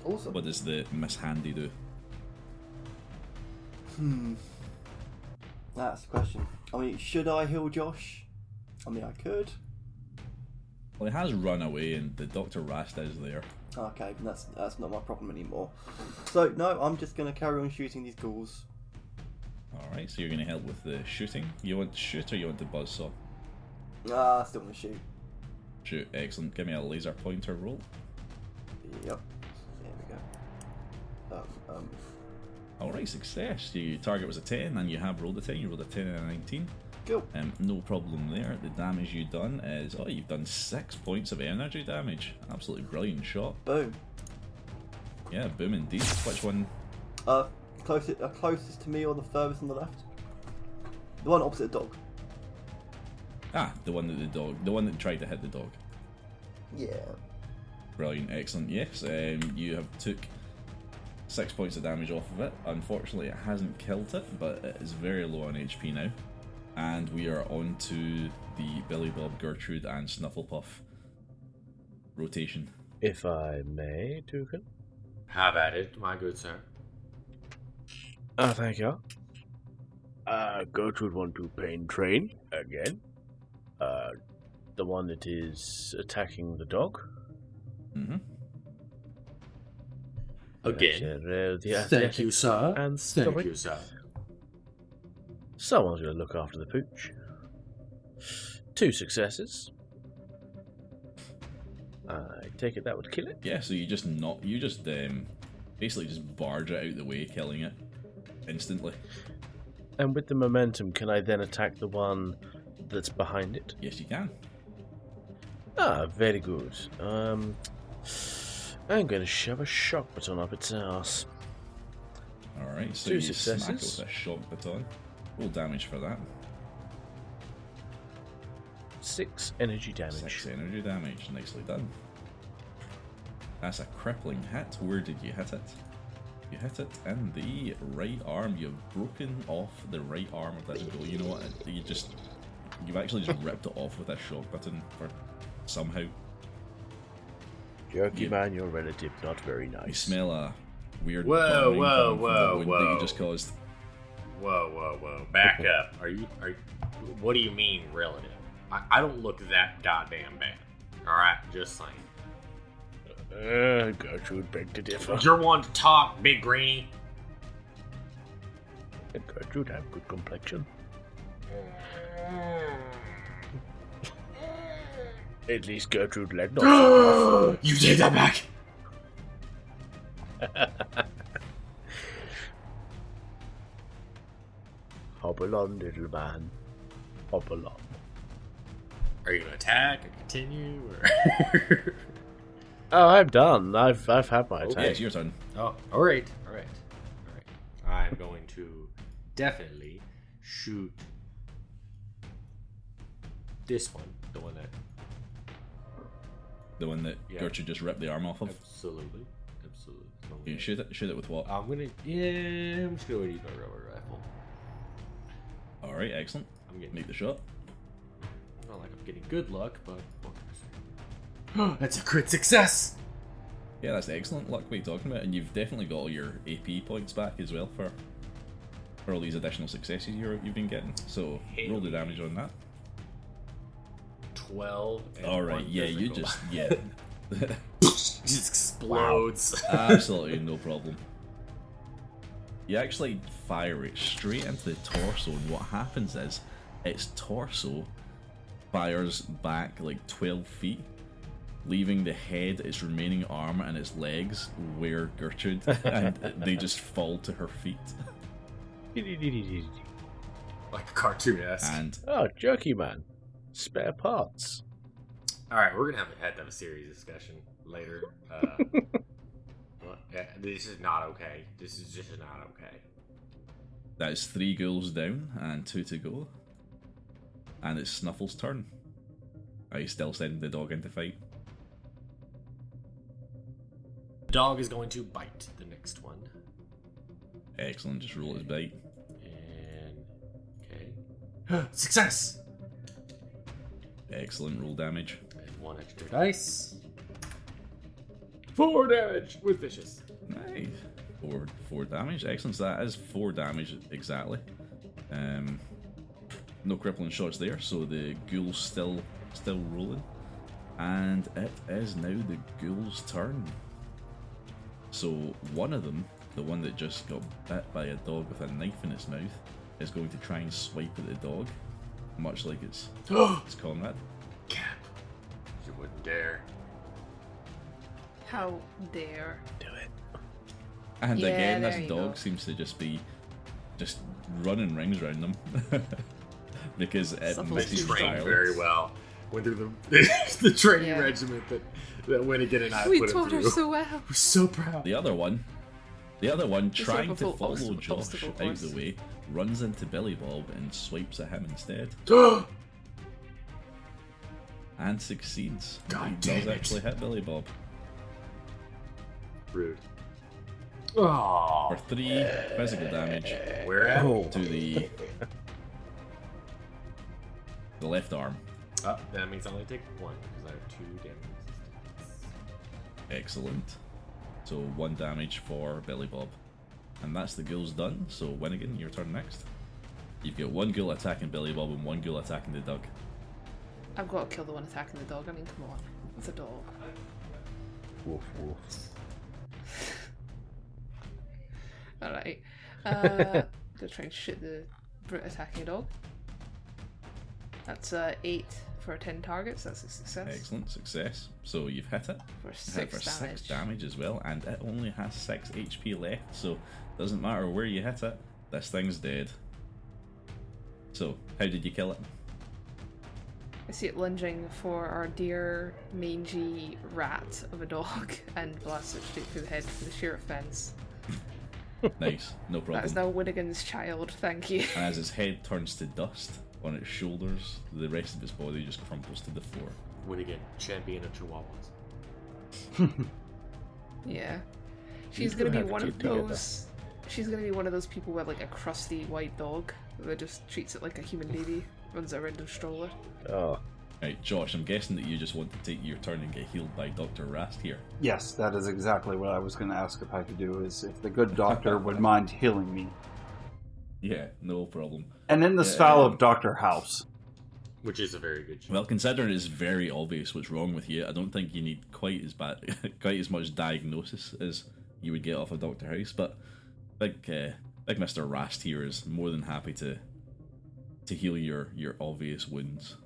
Speaker 7: Awesome.
Speaker 2: What does the Miss Handy do?
Speaker 7: That's the question. I mean, should I heal Josh? I mean, I could.
Speaker 2: Well, he has run away and the Dr. Rasta is there.
Speaker 7: Okay, that's not my problem anymore. So, no, I'm just going to carry on shooting these ghouls.
Speaker 2: Alright, so you're going to help with the shooting. You want to shoot or you want to buzzsaw?
Speaker 7: I still want to shoot.
Speaker 2: Shoot, excellent. Give me a laser pointer roll.
Speaker 7: Yep. There we go.
Speaker 2: Alright, success. Your target was a 10 and you have rolled a 10. You rolled a 10 and a 19.
Speaker 7: Cool.
Speaker 2: No problem there. The damage you've done is, you've done 6 points of energy damage. Absolutely brilliant shot.
Speaker 7: Boom.
Speaker 2: Yeah, boom indeed. Which one?
Speaker 7: Closest to me or the furthest on the left? The one opposite the dog.
Speaker 2: The one that tried to hit the dog.
Speaker 7: Yeah.
Speaker 2: Brilliant, excellent. Yes, you have took 6 points of damage off of it. Unfortunately, it hasn't killed it, but it is very low on HP now. And we are on to the Billy Bob, Gertrude, and Snufflepuff rotation.
Speaker 3: If I may, Toucan.
Speaker 1: Have at it, my good sir.
Speaker 3: Thank you. Gertrude want to pain train again. The one that is attacking the dog.
Speaker 2: Mm-hmm.
Speaker 1: Again.
Speaker 3: The
Speaker 1: Thank you, sir.
Speaker 3: And
Speaker 1: Thank you, sir.
Speaker 3: Someone's going to look after the pooch. 2 successes. I take it that would kill it.
Speaker 2: Yeah, so you just basically just barge it out the way, killing it instantly.
Speaker 3: And with the momentum, can I then attack the one that's behind it?
Speaker 2: Yes, you can.
Speaker 3: Very good. I'm going to shove a shock baton up its ass.
Speaker 2: Alright, so
Speaker 3: 2
Speaker 2: you smack it
Speaker 3: successes.
Speaker 2: with a shock baton. Roll damage for that.
Speaker 3: 6 energy damage.
Speaker 2: 6 energy damage. Nicely done. That's a crippling hit. Where did you hit it? You hit it in the right arm. You've broken off the right arm of this ghoul. You know what? You've actually just ripped it off with a shock button for somehow.
Speaker 3: Jerky man, your relative, not very nice.
Speaker 2: You smell a weird
Speaker 1: Whoa,
Speaker 2: burning
Speaker 1: whoa,
Speaker 2: coming from
Speaker 1: whoa,
Speaker 2: the wound that
Speaker 1: whoa.
Speaker 2: you just caused.
Speaker 1: Whoa. Back up. What do you mean, relative? I don't look that goddamn bad. Alright, just saying.
Speaker 3: Gertrude beg to differ.
Speaker 1: You're one to talk, big greenie.
Speaker 3: Gertrude have good complexion. At least Gertrude leg not fall off.
Speaker 1: You take that back.
Speaker 3: Hop along, little man. Hop along.
Speaker 1: Are you gonna attack or continue? Or
Speaker 3: Oh, I'm done. I've had my
Speaker 2: Okay,
Speaker 3: attack.
Speaker 2: it's your turn.
Speaker 1: Oh, alright. I'm going to definitely shoot this one. The one that...
Speaker 2: The one that
Speaker 1: Yeah.
Speaker 2: Gertrude just ripped the arm off of.
Speaker 1: Absolutely.
Speaker 2: You can shoot it with what?
Speaker 1: I'm just gonna use my rubber rifle.
Speaker 2: Alright, excellent.
Speaker 1: I'm getting
Speaker 2: Make the shot.
Speaker 1: not like I'm getting good luck, but what can I say? That's a crit success.
Speaker 2: Yeah, that's excellent luck what are you talking about, and you've definitely got all your AP points back as well for all these additional successes you've been getting. So roll the damage on that.
Speaker 1: 12. And
Speaker 2: Alright,
Speaker 1: one
Speaker 2: yeah, you
Speaker 1: physical.
Speaker 2: just
Speaker 1: just explodes.
Speaker 2: absolutely no problem. You actually fire it straight into the torso, and what happens is its torso fires back like 12 feet, leaving the head, its remaining arm, and its legs where Gertrude, and they just fall to her feet.
Speaker 1: Like a cartoon-esque.
Speaker 2: And
Speaker 3: Oh, Jerky Man. Spare parts.
Speaker 1: Alright, we're gonna have a serious discussion later. What? Yeah, this is not okay. This is just not okay.
Speaker 2: that is 3 ghouls down and 2 to go. And it's Snuffle's turn. Are you still sending the dog into fight?
Speaker 1: The dog is going to bite the next one.
Speaker 2: Excellent, just roll his bite.
Speaker 1: And okay. Success!
Speaker 2: Excellent, roll damage.
Speaker 1: And 1 extra dice. 4 damage with vicious.
Speaker 2: Nice. 4 damage. Excellent. So that is 4 damage exactly. No crippling shots there, so the ghoul's still rolling. And it is now the ghoul's turn. So one of them, the one that just got bit by a dog with a knife in its mouth, is going to try and swipe at the dog, much like its comrade.
Speaker 1: Cap. You wouldn't dare.
Speaker 5: How dare.
Speaker 3: Do it.
Speaker 2: And
Speaker 5: Yeah,
Speaker 2: again,
Speaker 5: there
Speaker 2: this
Speaker 5: you
Speaker 2: dog
Speaker 5: go.
Speaker 2: seems to just be running rings around them. Because it
Speaker 5: Snuffles
Speaker 2: misses
Speaker 5: too
Speaker 1: Trained
Speaker 2: violence.
Speaker 1: very well. Went through the training
Speaker 5: Yeah.
Speaker 1: regiment that Winnigan and I
Speaker 5: We
Speaker 1: put him
Speaker 5: taught her
Speaker 1: through.
Speaker 5: so well.
Speaker 1: We're so proud.
Speaker 2: The other one
Speaker 5: Just
Speaker 2: trying
Speaker 5: like a
Speaker 2: to
Speaker 5: full
Speaker 2: follow
Speaker 5: obstacle
Speaker 2: Josh out
Speaker 5: course.
Speaker 2: the way, runs into Billy Bob and swipes at him instead. And succeeds.
Speaker 1: God
Speaker 2: He
Speaker 1: damn
Speaker 2: does
Speaker 1: it.
Speaker 2: actually hit Billy Bob.
Speaker 1: Rude. Oh,
Speaker 2: For 3 physical damage
Speaker 1: where at?
Speaker 3: Oh.
Speaker 2: to the left arm.
Speaker 1: Oh, that means I only take 1 because I have 2 damage.
Speaker 2: Excellent. So 1 damage for Billy Bob. And that's the ghouls done, so Winnigan, your turn next. You've got 1 ghoul attacking Billy Bob and 1 ghoul attacking the dog.
Speaker 5: I've got to kill the one attacking the dog. I mean, come on. It's a dog.
Speaker 3: Woof woof.
Speaker 5: Alright. Gonna try and shoot the brute attacking a dog. That's 8 for 10 targets. That's a success.
Speaker 2: Excellent, success. So you've hit it.
Speaker 5: For
Speaker 2: Hit
Speaker 5: 6
Speaker 2: for
Speaker 5: damage.
Speaker 2: 6 damage as well, and it only has 6 HP left, so doesn't matter where you hit it, this thing's dead. So, how did you kill it?
Speaker 5: I see it lunging for our dear mangy rat of a dog and blast it straight through the head for the sheer offence.
Speaker 2: Nice, no
Speaker 5: That is
Speaker 2: problem.
Speaker 5: now Winnigan's child, thank you.
Speaker 2: And as its head turns to dust on its shoulders, the rest of its body just crumples to the floor.
Speaker 1: Winnigan, champion of Chihuahuas.
Speaker 5: Yeah. She's
Speaker 3: You
Speaker 5: gonna
Speaker 3: two
Speaker 5: be
Speaker 3: have
Speaker 5: one
Speaker 3: to
Speaker 5: of
Speaker 3: keep together.
Speaker 5: those. She's gonna be one of those people with like a crusty white dog that just treats it like a human baby, runs it around in a stroller.
Speaker 3: Oh.
Speaker 2: Right, Josh, I'm guessing that you just want to take your turn and get healed by Dr. Rast here.
Speaker 6: Yes, that is exactly what I was going to ask if I could do, is if the good doctor would mind healing me.
Speaker 2: Yeah, no problem.
Speaker 6: And in the style of Dr. House.
Speaker 1: Which is a very good show.
Speaker 2: Well, considering it's very obvious what's wrong with you, I don't think you need quite as much diagnosis as you would get off of Dr. House. But big Mr. Rast here is more than happy to heal your obvious wounds.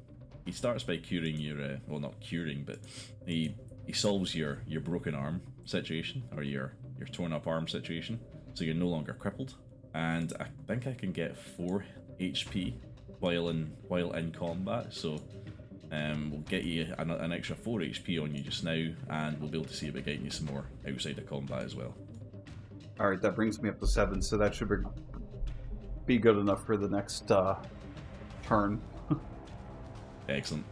Speaker 2: He starts by curing your well, not curing, but he solves your broken arm situation, or your torn up arm situation, so you're no longer crippled. And I think I can get 4 HP while in combat, so we'll get you an extra 4 HP on you just now, and we'll be able to see about getting you some more outside of combat as well.
Speaker 6: Alright, that brings me up to 7, so that should be good enough for the next turn.
Speaker 2: Excellent.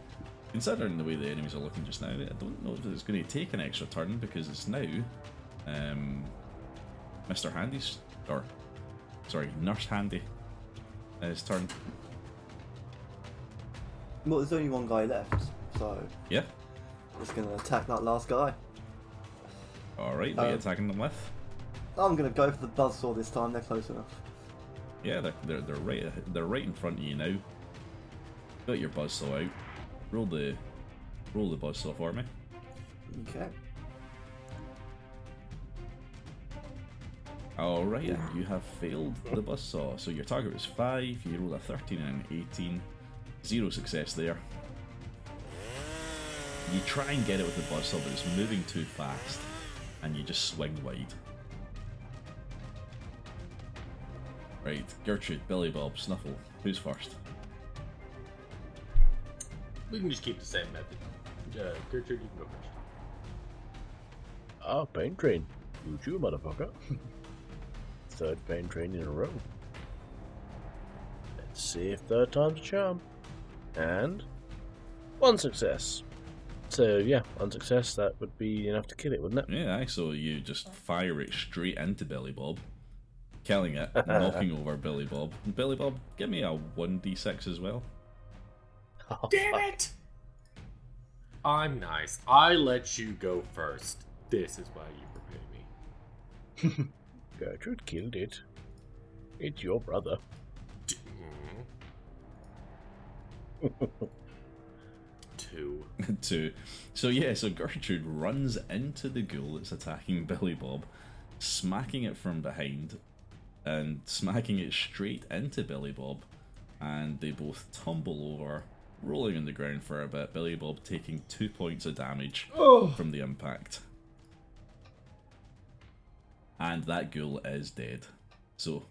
Speaker 2: Considering the way the enemies are looking just now, I don't know if it's going to take an extra turn, because it's now Mr. Handy's, or sorry, Nurse Handy, his turn.
Speaker 7: Well, there's only one guy left, so
Speaker 2: Yeah.
Speaker 7: it's going to attack that last guy.
Speaker 2: Alright, what are you attacking them with?
Speaker 7: I'm going to go for the buzzsaw this time. They're close enough.
Speaker 2: Yeah, they're right in front of you now. Got your buzzsaw out. Roll the buzzsaw for me.
Speaker 7: Okay.
Speaker 2: Alright, and you have failed the buzzsaw. So your target was 5, you rolled a 13 and an 18. 0 success there. You try and get it with the buzzsaw, but it's moving too fast, and you just swing wide. Right, Gertrude, Billy Bob, Snuffle, who's first?
Speaker 1: We can just keep the same method. Gertrude, you can go first.
Speaker 3: Pain train. You motherfucker. Third pain train in a row. Let's see if third time's a charm. And 1 success. So yeah, 1 success, that would be enough to kill it, wouldn't it?
Speaker 2: Yeah, so you just fire it straight into Billy Bob, killing it, knocking over Billy Bob. Billy Bob, give me a 1d6 as well.
Speaker 3: Oh,
Speaker 1: Damn
Speaker 3: fuck.
Speaker 1: it! I'm nice. I let you go first. This is why you repay me.
Speaker 3: Gertrude killed it. It's your brother.
Speaker 1: Two.
Speaker 2: 2. So yeah, so Gertrude runs into the ghoul that's attacking Billy Bob, smacking it from behind, and smacking it straight into Billy Bob, and they both tumble over, rolling on the ground for a bit, Billy Bob taking 2 points of damage from the impact. And that ghoul is dead. So,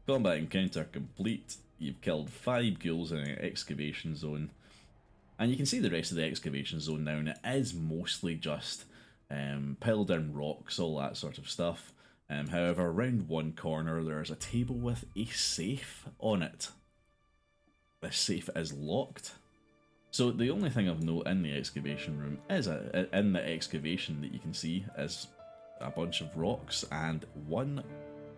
Speaker 2: combat encounter complete. You've killed 5 ghouls in an excavation zone. And you can see the rest of the excavation zone now, and it is mostly just piled down rocks, all that sort of stuff. However, around one corner there's a table with a safe on it. This safe is locked. So the only thing of note in the excavation room is, in the excavation that you can see, is a bunch of rocks and one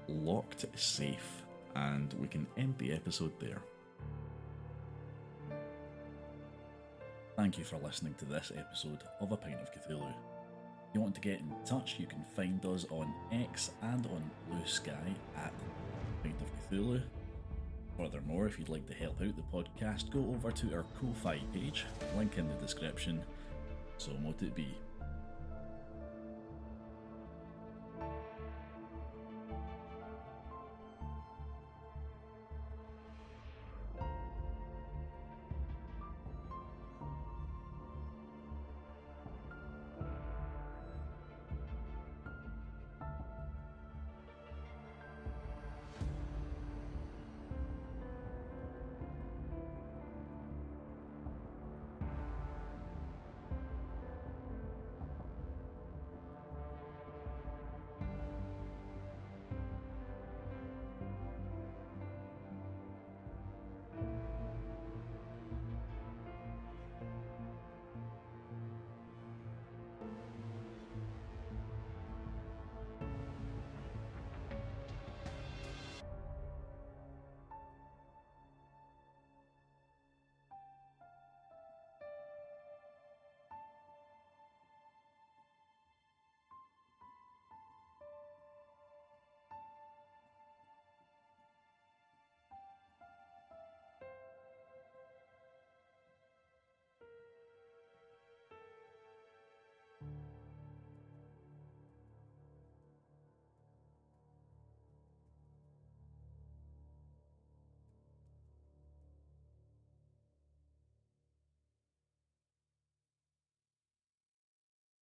Speaker 2: locked safe. And we can end the episode there. Thank you for listening to this episode of A Pint of Cthulhu. If you want to get in touch, you can find us on X and on Blue Sky at Pint of Cthulhu. Furthermore, if you'd like to help out the podcast, go over to our Ko-Fi page, link in the description. So mote it be.